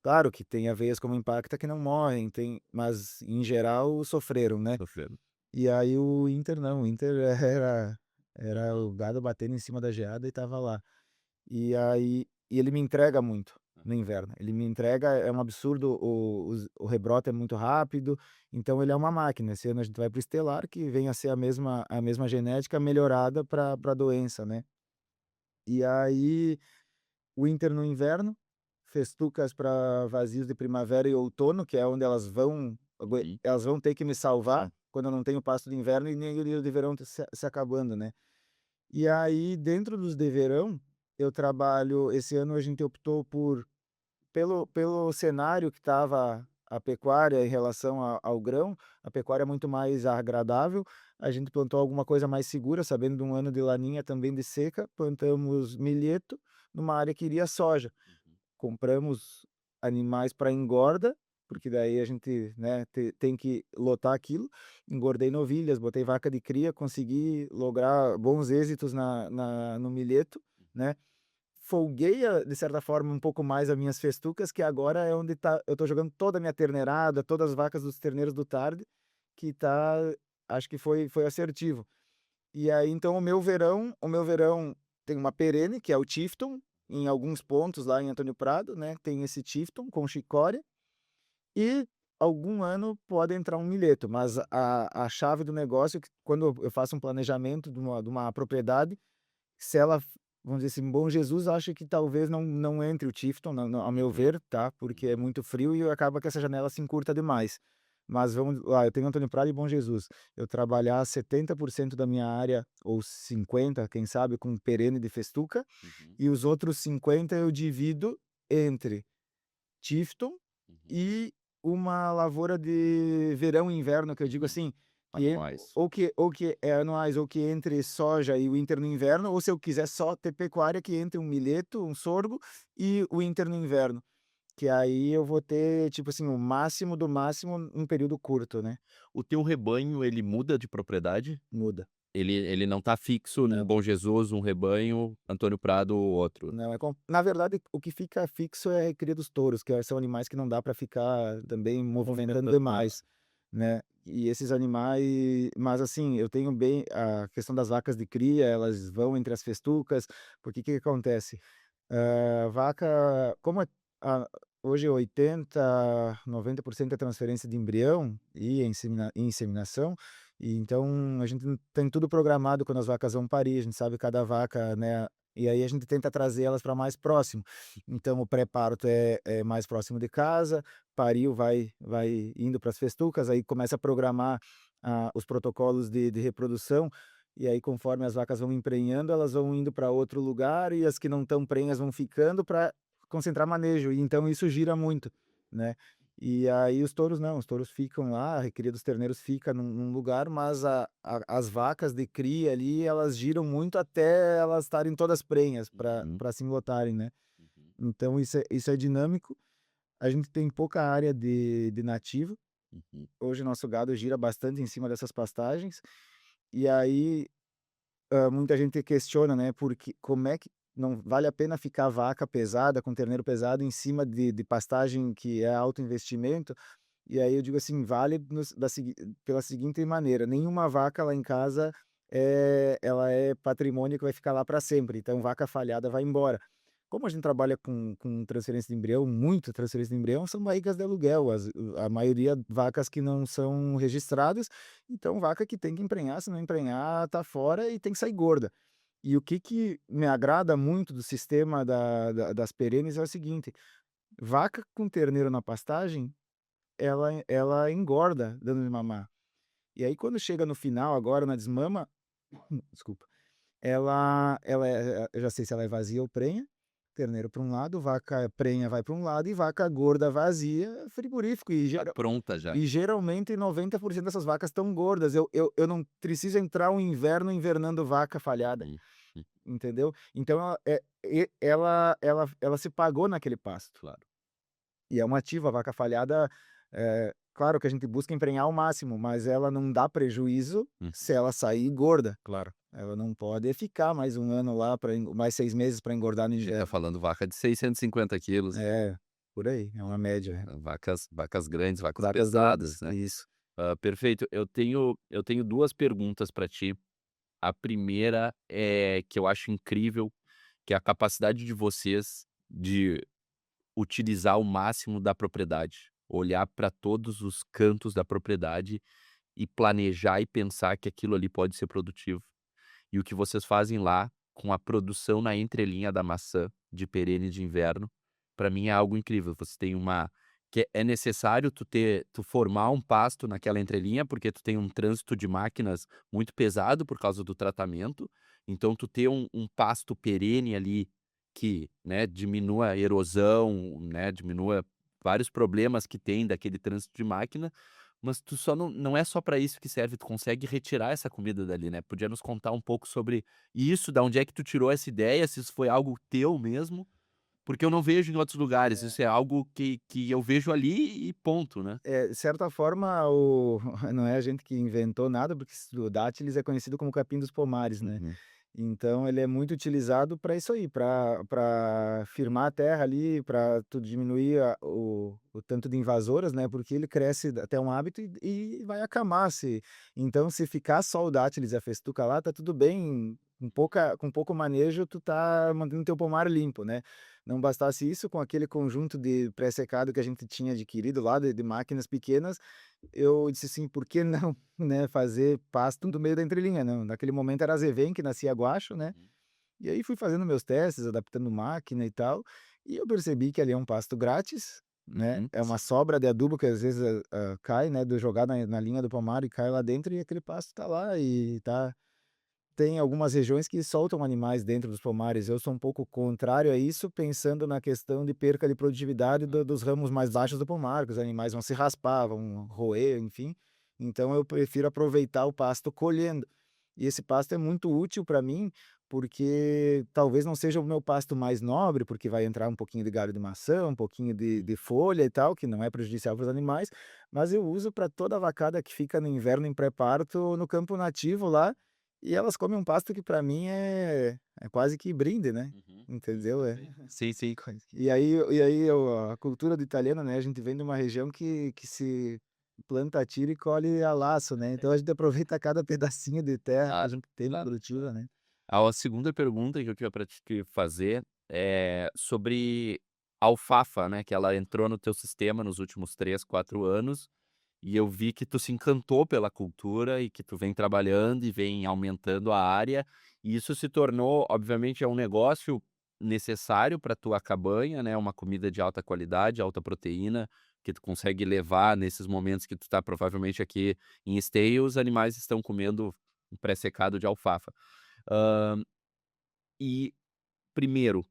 Claro que tem aveias como Impacta que não morrem, mas em geral sofreram, né? Sofrendo. E aí o Inter não, o Inter era o gado batendo em cima da geada e tava lá. E ele me entrega muito no inverno. Ele me entrega, é um absurdo, o rebrote é muito rápido, então ele é uma máquina. Esse ano a gente vai pro Estelar, que vem a ser a mesma genética melhorada para doença, né? E aí o Inter no inverno, festucas para vazios de primavera e outono, que é onde Uhum. elas vão ter que me salvar quando eu não tenho pasto de inverno e nem o de verão se acabando, né? E aí, dentro dos de verão, eu trabalho. Esse ano a gente optou pelo cenário que estava a pecuária em relação ao grão, a pecuária é muito mais agradável. A gente plantou alguma coisa mais segura, sabendo de um ano de laninha também de seca, plantamos milheto numa área que iria soja. Compramos animais para engorda, porque daí a gente, né, tem que lotar aquilo. Engordei novilhas, botei vaca de cria, consegui lograr bons êxitos no milheto, né? Folguei, de certa forma, um pouco mais as minhas festucas, que agora é onde eu tô jogando toda a minha terneirada, todas as vacas dos terneiros do tarde, que tá, acho que foi assertivo. E aí, então, o meu verão tem uma perene, que é o Tifton, em alguns pontos lá em Antônio Prado, né? Tem esse Tifton com chicória, e algum ano pode entrar um milheto, mas a chave do negócio é que quando eu faço um planejamento de uma propriedade, se ela, vamos dizer assim, Bom Jesus, acho que talvez não entre o Tifton, ao meu ver, tá? Porque é muito frio e acaba que essa janela se encurta demais. Mas vamos lá, eu tenho Antônio Prado e Bom Jesus. Eu trabalhar 70% da minha área, ou 50%, quem sabe, com perene de festuca, e os outros 50% eu divido entre Tifton e uma lavoura de verão e inverno, que eu digo assim, que Anuais. ou que é anuais, ou que entre soja e o Inter no inverno, ou se eu quiser só ter pecuária, que entre um milheto, um sorgo e o Inter no inverno. Que aí eu vou ter, tipo assim, o máximo do máximo num período curto, né? O teu rebanho, ele muda de propriedade? Muda. Ele não tá fixo num Não, Bom Jesus, um rebanho, Antônio Prado, outro. não na verdade, o que fica fixo é a cria dos touros, que são animais que não dá para ficar também movimentando demais, né? E esses animais, mas assim, eu tenho bem a questão das vacas de cria, elas vão entre as festucas, porque que acontece? Vaca, como a- hoje 80, 90% é transferência de embrião e inseminação, e então a gente tem tudo programado quando as vacas vão parir, a gente sabe cada vaca, né? E aí a gente tenta trazer elas para mais próximo. Então o pré-parto é mais próximo de casa, pariu, vai indo para as festucas, aí começa a programar os protocolos de reprodução. E aí, conforme as vacas vão emprenhando, elas vão indo para outro lugar e as que não estão prenhas vão ficando para concentrar manejo. E então isso gira muito, né? E aí os touros não, os touros ficam lá, a recria dos terneiros fica num lugar, mas as vacas de cria ali, elas giram muito até elas estarem todas prenhas para Uhum, se enlotarem, né? uhum, Então isso é dinâmico. A gente tem pouca área de nativo. uhum. Hoje nosso gado gira bastante em cima dessas pastagens. E aí muita gente questiona, né, porque como é que não vale a pena ficar vaca pesada, com terneiro pesado, em cima de pastagem que é alto investimento? E aí eu digo assim, vale pela seguinte maneira, nenhuma vaca lá em casa ela é patrimônio que vai ficar lá para sempre, então vaca falhada vai embora. Como a gente trabalha com transferência de embrião, muito transferência de embrião, são barrigas de aluguel, a maioria vacas que não são registradas, então vaca que tem que emprenhar, se não emprenhar, tá fora e tem que sair gorda. E o que me agrada muito do sistema das perenes é o seguinte: vaca com terneiro na pastagem, ela engorda dando de mamar. E aí, quando chega no final, agora na desmama, desculpa, eu já sei se ela é vazia ou prenha. Terneiro para um lado, vaca prenha vai para um lado e vaca gorda vazia, frigorífico. Tá pronta já. E geralmente 90% dessas vacas estão gordas. Eu não preciso entrar um inverno invernando vaca falhada, Uhum, uhum, entendeu? Então ela se pagou naquele pasto. claro. E é uma ativa, a vaca falhada, claro que a gente busca emprenhar ao máximo, mas ela não dá prejuízo se ela sair gorda. Claro. Ela não pode ficar mais um ano lá, mais 6 meses para engordar no A gente tá inverno. falando vaca de 650 quilos, É, por aí, é uma média. vacas grandes, vacas Vacas pesadas, grandes, né? isso. Perfeito. Eu tenho duas perguntas para ti. A primeira é que eu acho incrível, que é a capacidade de vocês de utilizar o máximo da propriedade, olhar para todos os cantos da propriedade e planejar e pensar que aquilo ali pode ser produtivo. E o que vocês fazem lá com a produção na entrelinha da maçã de perene de inverno, para mim é algo incrível. Você tem uma que é necessário tu formar um pasto naquela entrelinha, porque tu tem um trânsito de máquinas muito pesado por causa do tratamento. Então tu ter um pasto perene ali que, né, diminua a erosão, né, diminua vários problemas que tem daquele trânsito de máquina, mas tu só não é só para isso que serve, tu consegue retirar essa comida dali, né. Podia nos contar um pouco sobre isso, da onde é que tu tirou essa ideia, se isso foi algo teu mesmo, porque eu não vejo em outros lugares, isso é algo que eu vejo ali e ponto, né. De certa forma, o não é a gente que inventou nada, porque o dátiles é conhecido como capim dos pomares, né. Uhum. Então ele é muito utilizado para isso aí, para firmar a terra ali, para tu diminuir o tanto de invasoras, né, porque ele cresce até um hábito e vai acamar se então se ficar só o dátiles e a festuca lá, tá tudo bem, com pouco manejo tu tá mantendo teu pomar limpo, né. Não bastasse isso, com aquele conjunto de pré-secado que a gente tinha adquirido lá de máquinas pequenas, eu disse assim: "Por que não, né, fazer pasto no meio da entrelinha?", não, naquele momento era azevém que nascia aguacho, né, e aí fui fazendo meus testes, adaptando máquina e tal, e eu percebi que ali é um pasto grátis, né, Uhum. é uma sobra de adubo que às vezes, cai, né, do jogar na linha do pomar e cai lá dentro e aquele pasto tá lá e tá tem algumas regiões que soltam animais dentro dos pomares, eu sou um pouco contrário a isso, pensando na questão de perca de produtividade dos ramos mais baixos do pomar, que os animais vão se raspar, vão roer, enfim. Então eu prefiro aproveitar o pasto colhendo. E esse pasto é muito útil para mim, porque talvez não seja o meu pasto mais nobre, porque vai entrar um pouquinho de galho de maçã, um pouquinho de folha e tal, que não é prejudicial para os animais, mas eu uso para toda a vacada que fica no inverno em pré-parto no campo nativo lá, e elas comem um pasto que para mim é quase que brinde, né, Uhum. entendeu? Sim, sim. E aí a cultura do italiano, né, a gente vem de uma região que se planta a tiro e colhe a laço, né, então a gente aproveita cada pedacinho de terra que a Claro, gente tem claro. produtiva, né. A segunda pergunta que eu tinha pra te fazer é sobre a alfafa, né, que ela entrou no teu sistema nos últimos 3, 4 anos, e eu vi que tu se encantou pela cultura e que tu vem trabalhando e vem aumentando a área, e isso se tornou, obviamente, é um negócio necessário para tua cabanha, né, uma comida de alta qualidade, alta proteína, que tu consegue levar nesses momentos que tu tá provavelmente aqui em esteio, os animais estão comendo um pré-secado de alfafa. Hã, e primeiro,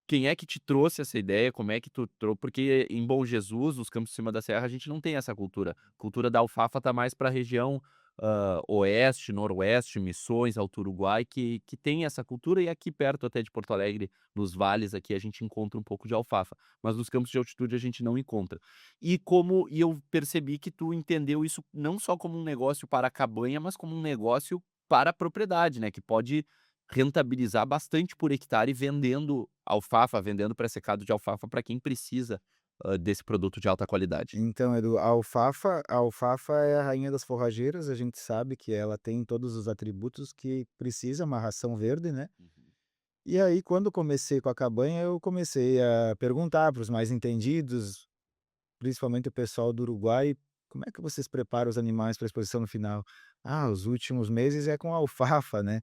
quem é que te trouxe essa ideia? Como é que tu porque em Bom Jesus, nos Campos de Cima da Serra, a gente não tem essa cultura. A cultura da alfafa tá mais para a região, oeste, noroeste, Missões, Alto Uruguai, que tem essa cultura, e aqui perto até de Porto Alegre, nos vales aqui, a gente encontra um pouco de alfafa, mas nos campos de altitude a gente não encontra. E eu percebi que tu entendeu isso não só como um negócio para a cabanha, mas como um negócio para a propriedade, né, que pode rentabilizar bastante por hectare vendendo alfafa, vendendo pré-secado de alfafa para quem precisa, desse produto de alta qualidade. Então, Edu, a alfafa é a rainha das forrageiras, a gente sabe que ela tem todos os atributos que precisa uma ração verde, né. Uhum. E aí quando comecei com a cabanha, eu comecei a perguntar para os mais entendidos, principalmente o pessoal do Uruguai: "Como é que vocês preparam os animais para a exposição no final?". "Ah, os últimos meses é com alfafa, né".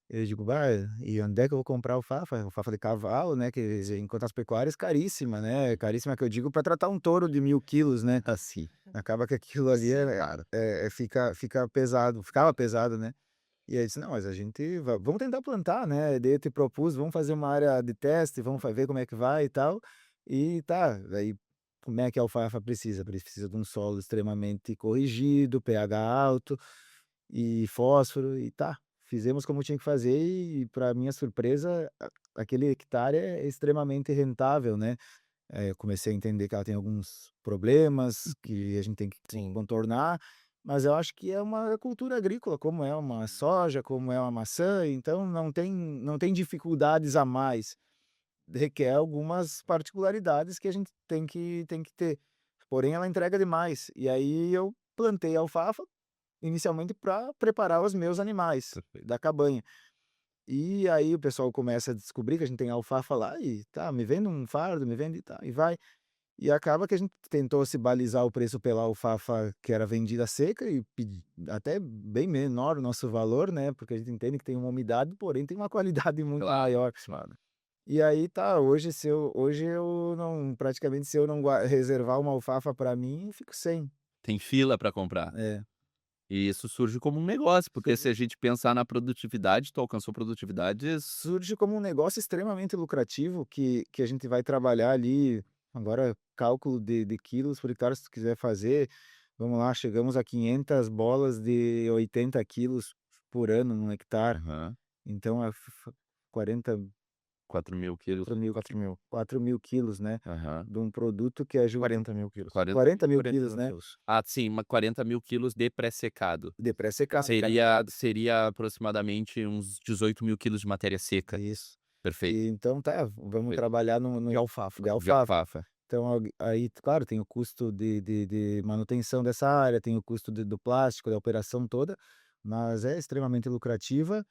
Eu digo: "Bah, e onde é que eu vou comprar alfafa?". Alfafa de cavalo, né, que enquanto as pecuárias caríssima, né, caríssima que eu digo para tratar um touro de 1000 quilos, né. Assim. Acaba que aquilo ali Claro. fica pesado, ficava pesado, né. E aí eu disse: "Não, mas a gente vamos tentar plantar, né". Daí eu te propus: "Vamos fazer uma área de teste, vamos ver como é que vai e tal". E tá, daí como é que a alfafa precisa? Precisa de um solo extremamente corrigido, pH alto e fósforo e tá, fizemos como tinha que fazer e para minha surpresa, aquele hectare é extremamente rentável, né. Eu comecei a entender que ela tem alguns problemas que a gente tem que Sim. contornar, mas eu acho que é uma cultura agrícola, como é uma soja, como é uma maçã, então não tem dificuldades a mais. Requer algumas particularidades que a gente tem que ter, porém ela entrega demais. E aí eu plantei alfafa, inicialmente para preparar os meus animais Perfeito. da cabanha. E aí o pessoal começa a descobrir que a gente tem alfafa lá e tá, me vende um fardo, me vende e tá, e vai. E acaba que a gente tentou se balizar o preço pela alfafa que era vendida seca e até bem menor o nosso valor, né? Porque a gente entende que tem uma umidade, porém tem uma qualidade muito Claro, maior. claro. E aí tá, hoje eu não, praticamente, se eu não reservar uma alfafa para mim, eu fico sem. Tem fila para comprar. É. E isso surge como um negócio, porque se a gente pensar na produtividade, tu alcançou produtividades. Surge como um negócio extremamente lucrativo que a gente vai trabalhar ali, agora cálculo de quilos por hectare, se tu quiser fazer, vamos lá, chegamos a 500 bolas de 80 quilos por ano num hectare, Aham. então é 40 4.000 quilos. 4.000. 4.000 quilos, né, Aham. de um produto que é 40.000 quilos. 40.000 40 quilos, mil né, quilos. Ah, sim, 40.000 quilos de pré-secado. de pré-secado. Seria aproximadamente uns 18.000 quilos de matéria seca. Isso. Perfeito. E então tá, vamos Perfeito. trabalhar no De alfafa. de De alfafa. alfafa. Então, aí, claro, tem o custo de manutenção dessa área, tem o custo do plástico, da operação toda, mas é extremamente lucrativa.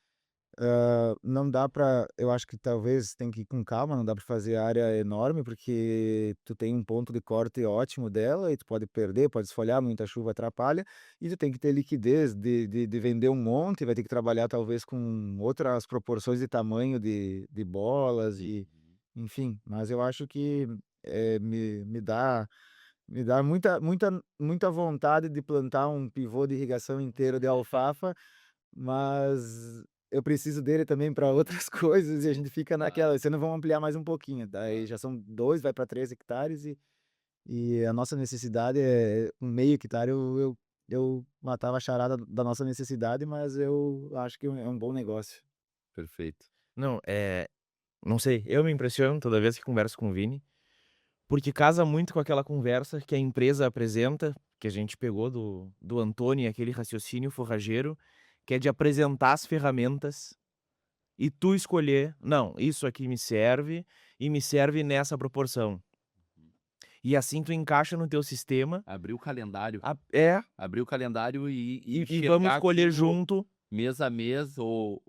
Não dá para, eu acho que talvez tem que ir com calma, não dá para fazer área enorme, porque tu tem um ponto de corte ótimo dela e tu pode perder, pode esfolhar, muita chuva atrapalha, e tu tem que ter liquidez de vender um monte, vai ter que trabalhar talvez com outras proporções de tamanho de bolas e enfim, mas eu acho que, me dá muita vontade de plantar um pivô de irrigação inteiro de alfafa, mas eu preciso dele também para outras coisas e a gente fica Claro, naquela: "Se não, vamos ampliar mais um pouquinho", daí claro. já são 2, vai para 3 hectares e a nossa necessidade é um meio hectare. Eu matava a charada da nossa necessidade, mas eu acho que é um bom negócio. Perfeito. Não, não sei, eu me impressiono toda vez que converso com o Vini, porque casa muito com aquela conversa que a empresa apresenta, que a gente pegou do Antônio, aquele raciocínio forrageiro, que é de apresentar as ferramentas e tu escolher: "Não, isso aqui me serve e me serve nessa proporção". E assim tu encaixa no teu sistema. Abrir o calendário. É, Abrir o calendário e e vamos enxergar escolher aquilo junto. mês a mês ou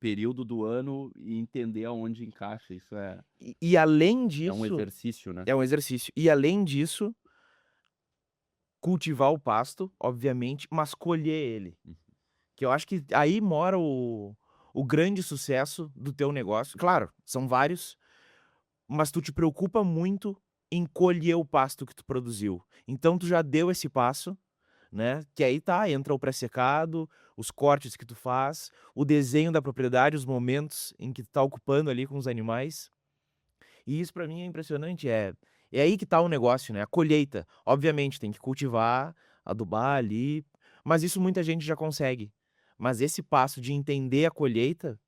período do ano e entender aonde encaixa. Isso E além é um disso, exercício, né? é um exercício. E além disso, cultivar o pasto, obviamente, mas colher ele. Uhum. Que eu acho que aí mora o grande sucesso do teu negócio. Claro, são vários, mas tu te preocupa muito em colher o pasto que tu produziu. Então tu já deu esse passo, né, que aí tá, entra o pré-secado, os cortes que tu faz, o desenho da propriedade, os momentos em que tu tá ocupando ali com os animais. E isso pra mim é impressionante, é aí que tá o negócio, né, a colheita. Obviamente tem que cultivar, adubar ali, mas isso muita gente já consegue. Mas esse passo de entender a colheita,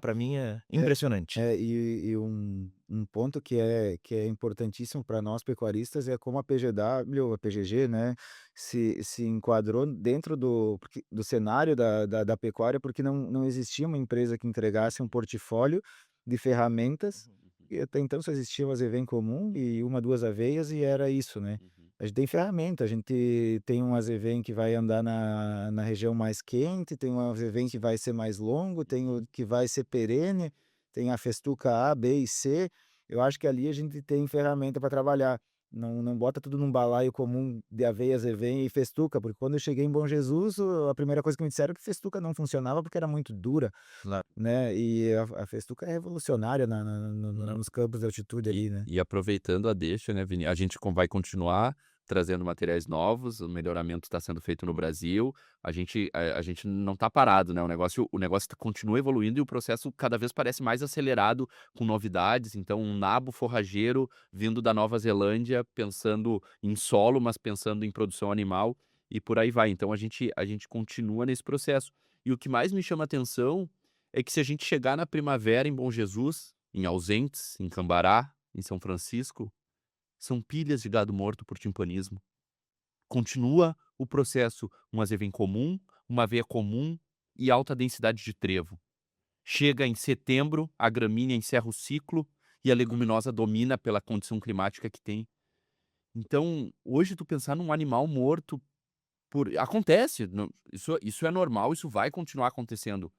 pra mim é impressionante. E um ponto que é importantíssimo para nós pecuaristas é como a PGW, a PGG, né, se enquadrou dentro do cenário da pecuária, porque não existia uma empresa que entregasse um portfólio de ferramentas, Uhum, uhum, e até então só existia o azevém comum e 1, 2 aveias e era isso, né. uhum. A gente tem ferramenta, a gente tem um azevém que vai andar na região mais quente, tem um azevém que vai ser mais longo, tem o que vai ser perene, tem a festuca A, B e C. Eu acho que ali a gente tem ferramenta para trabalhar. Não bota tudo num balaio comum de aveia, azevém e festuca, porque quando eu cheguei em Bom Jesus, a primeira coisa que me disseram é que festuca não funcionava porque era muito dura, Claro. né, e a festuca é revolucionária Não. nos campos de altitude ali, né. E aproveitando a deixa, né, Vini, a gente vai continuar trazendo materiais novos, o melhoramento está sendo feito no Brasil, a gente não está parado, né, o negócio continua evoluindo e o processo cada vez parece mais acelerado com novidades, então um nabo forrageiro vindo da Nova Zelândia, pensando em solo, mas pensando em produção animal e por aí vai. Então a gente continua nesse processo. E o que mais me chama atenção é que se a gente chegar na primavera em Bom Jesus, em Ausentes, em Cambará, em São Francisco, são pilhas de gado morto por timpanismo. Continua o processo, um azevém comum, uma aveia comum e alta densidade de trevo. Chega em setembro, a gramínea encerra o ciclo e a leguminosa domina pela condição climática que tem. Então, hoje tu pensar num animal morto acontece, isso é normal, isso vai continuar acontecendo,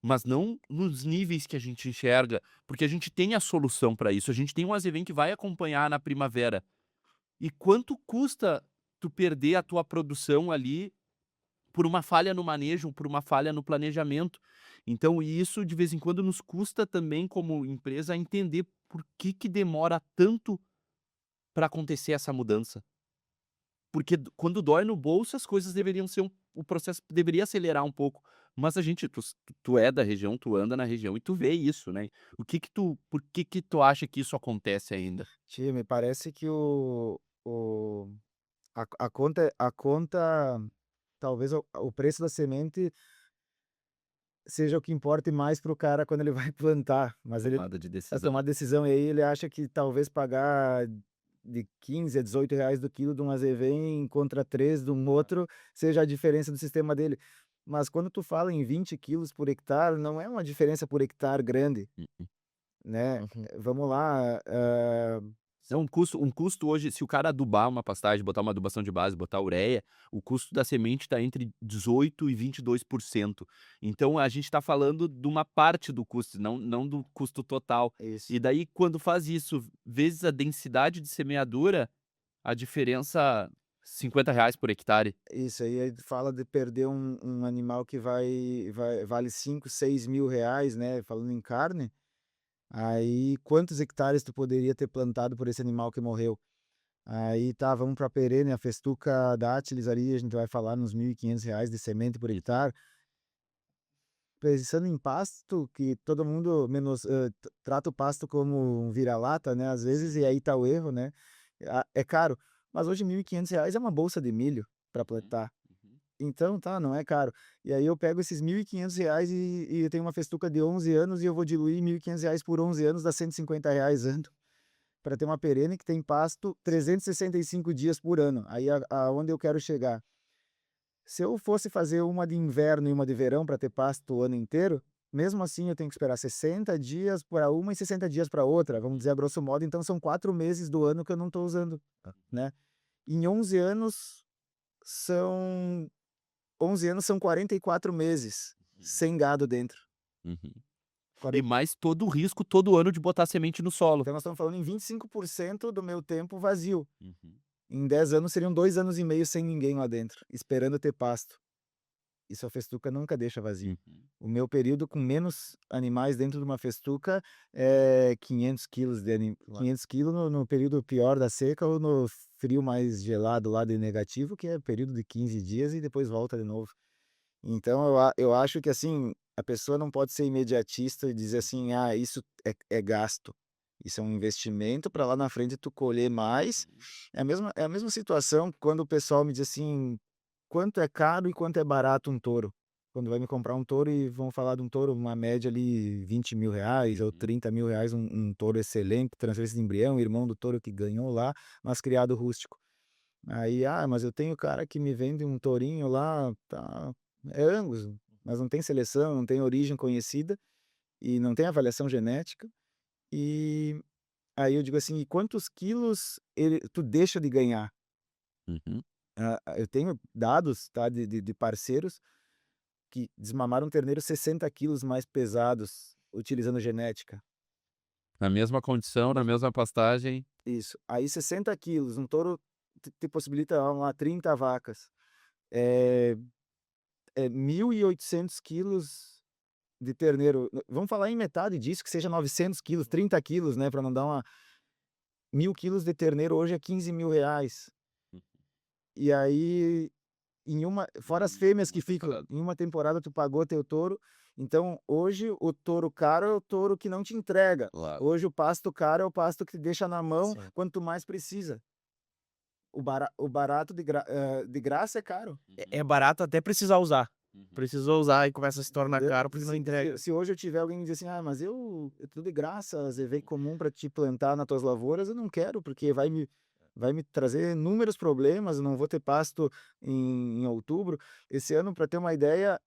mas não nos níveis que a gente enxerga, porque a gente tem a solução para isso, a gente tem um azevém que vai acompanhar na primavera. E quanto custa tu perder a tua produção ali por uma falha no manejo, por uma falha no planejamento? Então isso de vez em quando nos custa também como empresa entender por que demora tanto para acontecer essa mudança. Porque quando dói no bolso as coisas deveriam ser o processo deveria acelerar um pouco, mas a gente tu é da região, tu anda na região e tu vê isso, né. Por que tu acha que isso acontece ainda? Tia, me parece que o a conta talvez o preço da semente seja o que importe mais para o cara quando ele vai plantar, mas ele Tomada de a decisão. tomar decisão, e aí ele acha que talvez pagar de 15 a 18 reais do quilo de um azevém contra 3 de um outro, seja a diferença do sistema dele. Mas quando tu fala em 20 quilos por hectare, não é uma diferença por hectare grande, Uhum. né. Vamos lá, É um custo hoje, se o cara adubar uma pastagem, botar uma adubação de base, botar ureia, o custo da semente está entre 18 e 22%. Então a gente está falando de uma parte do custo, não do custo total. isso. E daí quando faz isso vezes a densidade de semeadura, a diferença R$ 50 por hectare. Isso aí fala de perder um animal que vale 5, 6 mil reais, né, falando em carne, aí quantos hectares tu poderia ter plantado por esse animal que morreu? Aí tá, vamos para perene, a festuca dátilis ali, a gente vai falar nos R$ 1.500 de semente por hectare. Pensando em pasto, que todo mundo trata o pasto como um vira-lata, né, às vezes, e aí tá o erro, né, é caro, mas hoje R$ 1.500 é uma bolsa de milho para Uhum, plantar. uhum. Então tá, não é caro. E aí eu pego esses R$ 1.500 e eu tenho uma festuca de 11 anos e eu vou diluir R$ 1.500 por 11 anos, dá R$ 150 ano, para ter uma perene que tem pasto 365 dias por ano. Aí aonde eu quero chegar? Se eu fosse fazer uma de inverno e uma de verão para ter pasto o ano inteiro, mesmo assim eu tenho que esperar 60 dias para uma e 60 dias para outra, vamos dizer a grosso modo, então são 4 meses do ano que eu não estou usando, né. Em 11 anos são 11 anos são 44 meses sem gado dentro. Uhum. E Quaren mais todo o risco todo ano de botar semente no solo. Então nós estamos falando em 25% do meu tempo vazio. Uhum. Em 10 anos seriam 2 anos e meio sem ninguém lá dentro, esperando ter pasto. Isso a festuca nunca deixa vazio. Uhum. O meu período com menos animais dentro de uma festuca é 500 quilos de 500 quilos no período pior da seca ou no frio mais gelado lá de negativo, que é período de 15 dias e depois volta de novo. Então eu acho que, assim, a pessoa não pode ser imediatista e dizer assim: "Ah, isso é gasto". Isso é um investimento para lá na frente tu colher mais. É a mesma situação quando o pessoal me diz assim: "Quanto é caro e quanto é barato um touro?". Quando vai me comprar um touro e vão falar de um touro, uma média ali R$ 20.000 ou Uhum. R$ 30.000, um touro excelente, transferência de embrião, irmão do touro que ganhou lá, mas criado rústico. Aí: "Ah, mas eu tenho cara que me vende um tourinho lá, tá, é Angus, mas não tem seleção, não tem origem conhecida e não tem avaliação genética". E aí eu digo assim: "E quantos quilos tu deixa de ganhar?". Uhum. Eu tenho dados, tá, de parceiros que desmamaram terneiros 60 quilos mais pesados utilizando genética. Na mesma condição, na Mesma mesma pastagem. Isso. Aí 60 quilos, um touro te possibilita, vamos lá, 30 vacas. É 1.800 quilos de terneiro. Vamos falar em metade disso, que seja 900 quilos, 30 quilos, né, para não dar uma 1.000 quilos de terneiro hoje é R$ 15.000. E aí, fora as fêmeas que ficam, em uma temporada tu pagou teu touro, então hoje o touro caro é o touro que não te entrega. Claro. Hoje o pasto caro é o pasto que te deixa na mão Sim. quando tu mais precisa. O barato de graça é caro. É barato até precisar usar. Uhum. Precisou usar e começa a se tornar caro porque não Se entrega. se hoje eu tiver alguém me dizer assim: "Ah, mas eu tudo de graça, azevém comum para te plantar nas tuas lavouras", eu não quero, porque vai me trazer inúmeros problemas, eu não vou ter pasto em outubro. Esse ano, para ter uma ideia,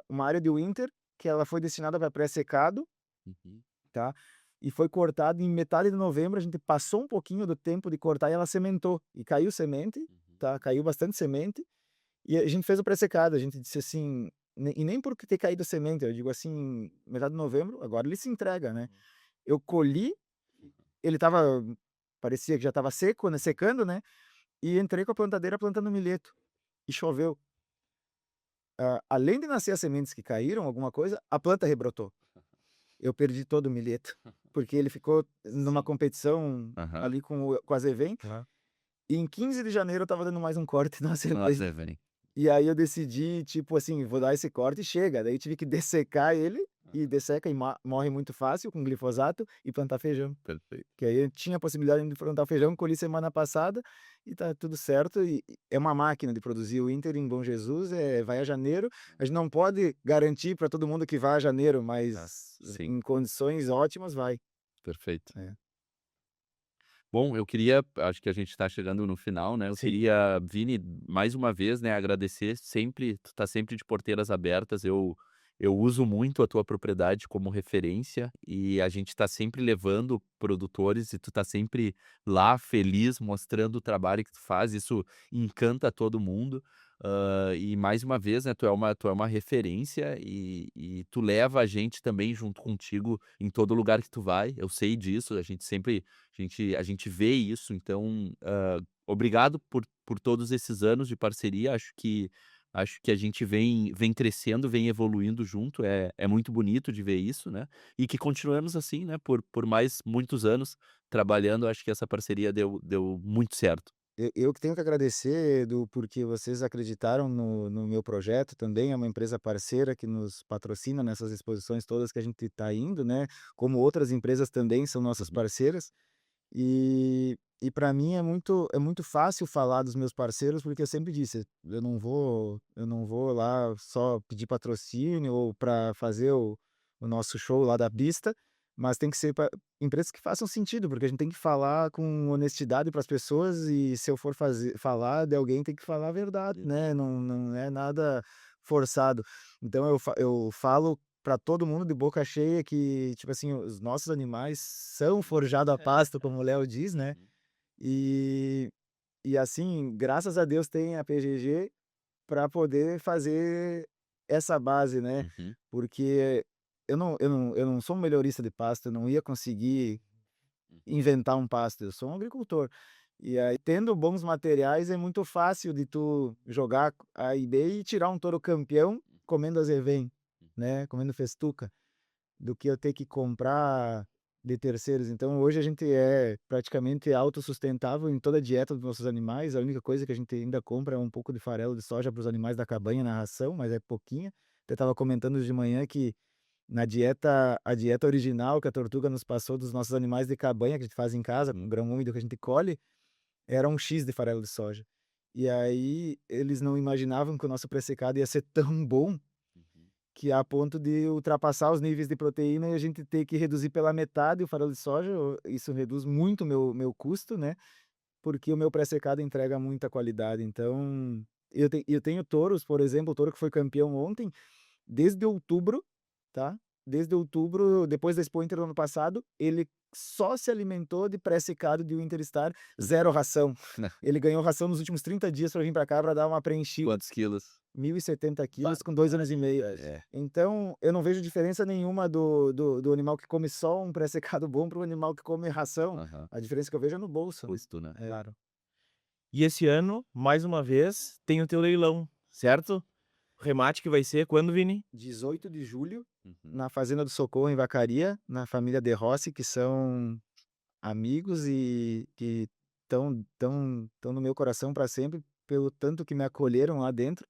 uma área de winter, que ela foi destinada para pré-secado, Uhum. tá? E foi cortada em metade de novembro, a gente passou um pouquinho do tempo de cortar e ela sementou. E caiu semente, Uhum. tá? Caiu bastante semente. E a gente fez o pré-secado, a gente disse assim, e nem por ter caído semente, eu digo assim, metade de novembro, agora ele se entrega, né? Eu colhi, ele tava, parecia que já estava seco, né? Secando, né? E entrei com a plantadeira plantando milheto. E choveu. Além de nascer as sementes que caíram, alguma coisa, a planta rebrotou. Eu perdi todo o milheto, porque ele ficou numa Sim. competição Aham. ali com a Zevem, Claro. e em 15 de janeiro eu estava dando mais um corte na Nossa, cerveja. velho. E aí eu decidi, tipo assim, vou dar esse corte e chega. Daí tive que dessecar ele, e desseca e morre muito fácil com glifosato, e plantar feijão. Perfeito. Que aí eu tinha a possibilidade de plantar feijão, colhi semana passada e tá tudo certo. E é uma máquina de produzir. O Inter em Bom Jesus vai a janeiro. A gente não pode garantir para todo mundo que vai a janeiro, mas Sim, em condições ótimas vai. perfeito. É. Bom, acho que a gente está chegando no final, né? Eu Sim. queria, Vini, mais uma vez, né, agradecer sempre, tu tá sempre de porteiras abertas. Eu uso muito a tua propriedade como referência e a gente está sempre levando produtores e tu tá sempre lá feliz, mostrando o trabalho que tu faz. Isso encanta todo mundo. E mais uma vez, né, tu é uma referência e tu leva a gente também junto contigo em todo lugar que tu vai. Eu sei disso, a gente vê isso, então, obrigado por todos esses anos de parceria. Acho que a gente vem crescendo, vem evoluindo junto. É muito bonito de ver isso, né? E que continuemos assim, né? Por mais muitos anos trabalhando. Acho que essa parceria deu muito certo. Eu que tenho que agradecer, Edu, porque vocês acreditaram no meu projeto também. É uma empresa parceira que nos patrocina nessas exposições todas que a gente está indo, né? Como outras empresas também são nossas Uhum. parceiras. E para mim é muito fácil falar dos meus parceiros, porque eu sempre disse, eu não vou lá só pedir patrocínio ou para fazer o nosso show lá da pista, mas tem que ser empresas que façam sentido, porque a gente tem que falar com honestidade para as pessoas, e se eu for falar de alguém, tem que falar a verdade, né? Não é nada forçado. Então eu falo para todo mundo de boca cheia que, tipo assim, os nossos animais são forjados a pasto, como o Léo diz, né? Uhum. E, e assim, graças a Deus tem a PGG para poder fazer essa base, né? Uhum. Porque eu não sou um melhorista de pasto, eu não ia conseguir inventar um pasto, eu sou um agricultor. E aí, tendo bons materiais, é muito fácil de tu jogar A e B e tirar um touro campeão comendo azevém, né? Comendo festuca, do que eu ter que comprar de terceiros. Então, hoje a gente é praticamente autossustentável em toda a dieta dos nossos animais. A única coisa que a gente ainda compra é um pouco de farelo de soja para os animais da cabanha na ração, mas é pouquinha. Eu estava comentando de manhã que a dieta original que a Tortuga nos passou dos nossos animais de cabanha que a gente faz em casa, com grão úmido que a gente colhe, era um X de farelo de soja. E aí eles não imaginavam que o nosso pré-secado ia ser tão bom, Uhum. que a ponto de ultrapassar os níveis de proteína e a gente ter que reduzir pela metade o farelo de soja. Isso reduz muito o meu custo, né? Porque o meu pré-secado entrega muita qualidade. Então, eu tenho touros, por exemplo, o touro que foi campeão ontem, desde outubro, tá? Desde outubro, depois da Expo Inter do ano passado, ele só se alimentou de pré-secado de Winterstar, zero ração. Ele ganhou ração nos últimos 30 dias para vir para cá para dar uma preenchida. Quantos quilos? 1.070 quilos com 2 anos e meio. É, Então, eu não vejo diferença nenhuma do animal que come só um pré-secado bom para o animal que come ração. aham. A diferença que eu vejo é no bolso, né? Custo, né? É. Claro. E esse ano, mais uma vez, tem o teu leilão, certo? O remate que vai ser quando, Vini? 18 de julho, Uhum. na Fazenda do Socorro, em Vacaria, na família De Rossi, que são amigos e que estão no meu coração para sempre, pelo tanto que me acolheram lá dentro.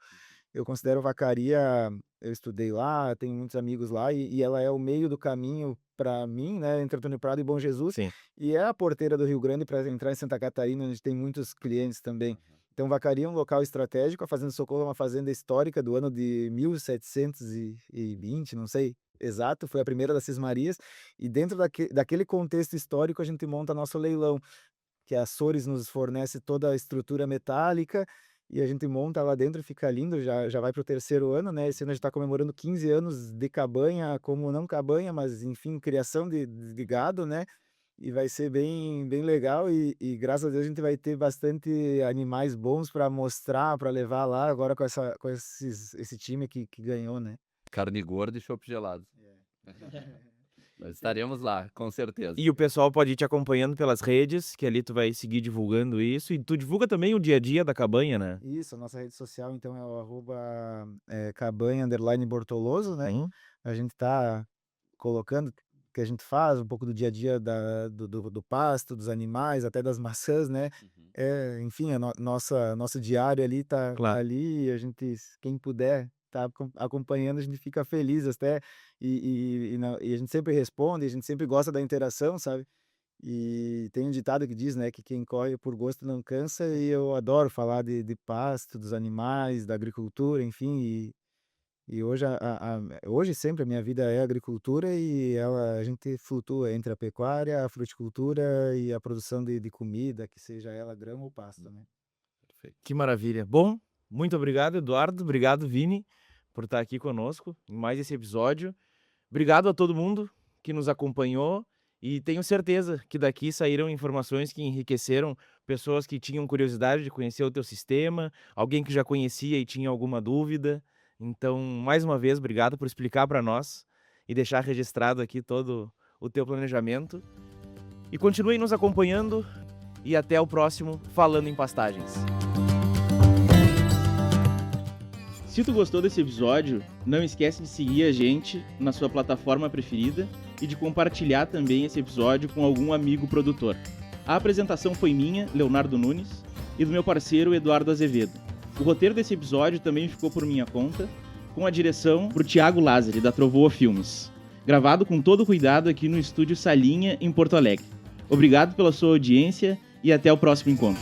Eu considero Vacaria, eu estudei lá, tenho muitos amigos lá, e ela é o meio do caminho para mim, né, entre Antônio Prado e Bom Jesus, Sim. e é a porteira do Rio Grande para entrar em Santa Catarina, onde tem muitos clientes também. Aham. Então, Vacaria é um local estratégico. A Fazenda Socorro é uma fazenda histórica do ano de 1720, não sei exato, foi a primeira das Cismarias, e dentro daquele contexto histórico a gente monta nosso leilão. que a Açores nos fornece toda a estrutura metálica, e a gente monta lá dentro e fica lindo, já vai para o 3º ano, né? Esse ano a gente está comemorando 15 anos de cabanha, como não cabanha, mas enfim, criação de gado, né? E vai ser bem legal, e graças a Deus a gente vai ter bastante animais bons para mostrar, para levar lá, agora com esse time que ganhou, né? Carne gorda e chopp gelado. Nós estaremos lá, com certeza. E o pessoal pode ir te acompanhando pelas redes, que ali tu vai seguir divulgando isso. E tu divulga também o dia a dia da cabanha, né? Isso, a nossa rede social então é o @cabanha_bortoloso, né? Sim. A gente tá colocando o que a gente faz, um pouco do dia a dia do pasto, dos animais, até das maçãs, né? Enfim, nosso diário ali tá Claro. ali, e a gente, quem puder, tá acompanhando, a gente fica feliz até, e a gente sempre responde, a gente sempre gosta da interação, sabe? E tem um ditado que diz, né, que quem corre por gosto não cansa, e eu adoro falar de pasto, dos animais, da agricultura, enfim, e hoje, hoje sempre a minha vida é agricultura, e a gente flutua entre a pecuária, a fruticultura e a produção de comida, que seja ela grão ou pasto, né? Perfeito. Que maravilha. Bom, muito obrigado, Eduardo. Obrigado, Vini, por estar aqui conosco em mais esse episódio. Obrigado a todo mundo que nos acompanhou, e tenho certeza que daqui saíram informações que enriqueceram pessoas que tinham curiosidade de conhecer o teu sistema, alguém que já conhecia e tinha alguma dúvida. Então, mais uma vez, obrigado por explicar para nós e deixar registrado aqui todo o teu planejamento. E continuem nos acompanhando, e até o próximo Falando em Pastagens. Se tu gostou desse episódio, não esquece de seguir a gente na sua plataforma preferida e de compartilhar também esse episódio com algum amigo produtor. A apresentação foi minha, Leonardo Nunes, e do meu parceiro Eduardo Azevedo. O roteiro desse episódio também ficou por minha conta, com a direção por Thiago Lázari, da Trovoa Filmes. Gravado com todo cuidado aqui no estúdio Salinha, em Porto Alegre. Obrigado pela sua audiência e até o próximo encontro.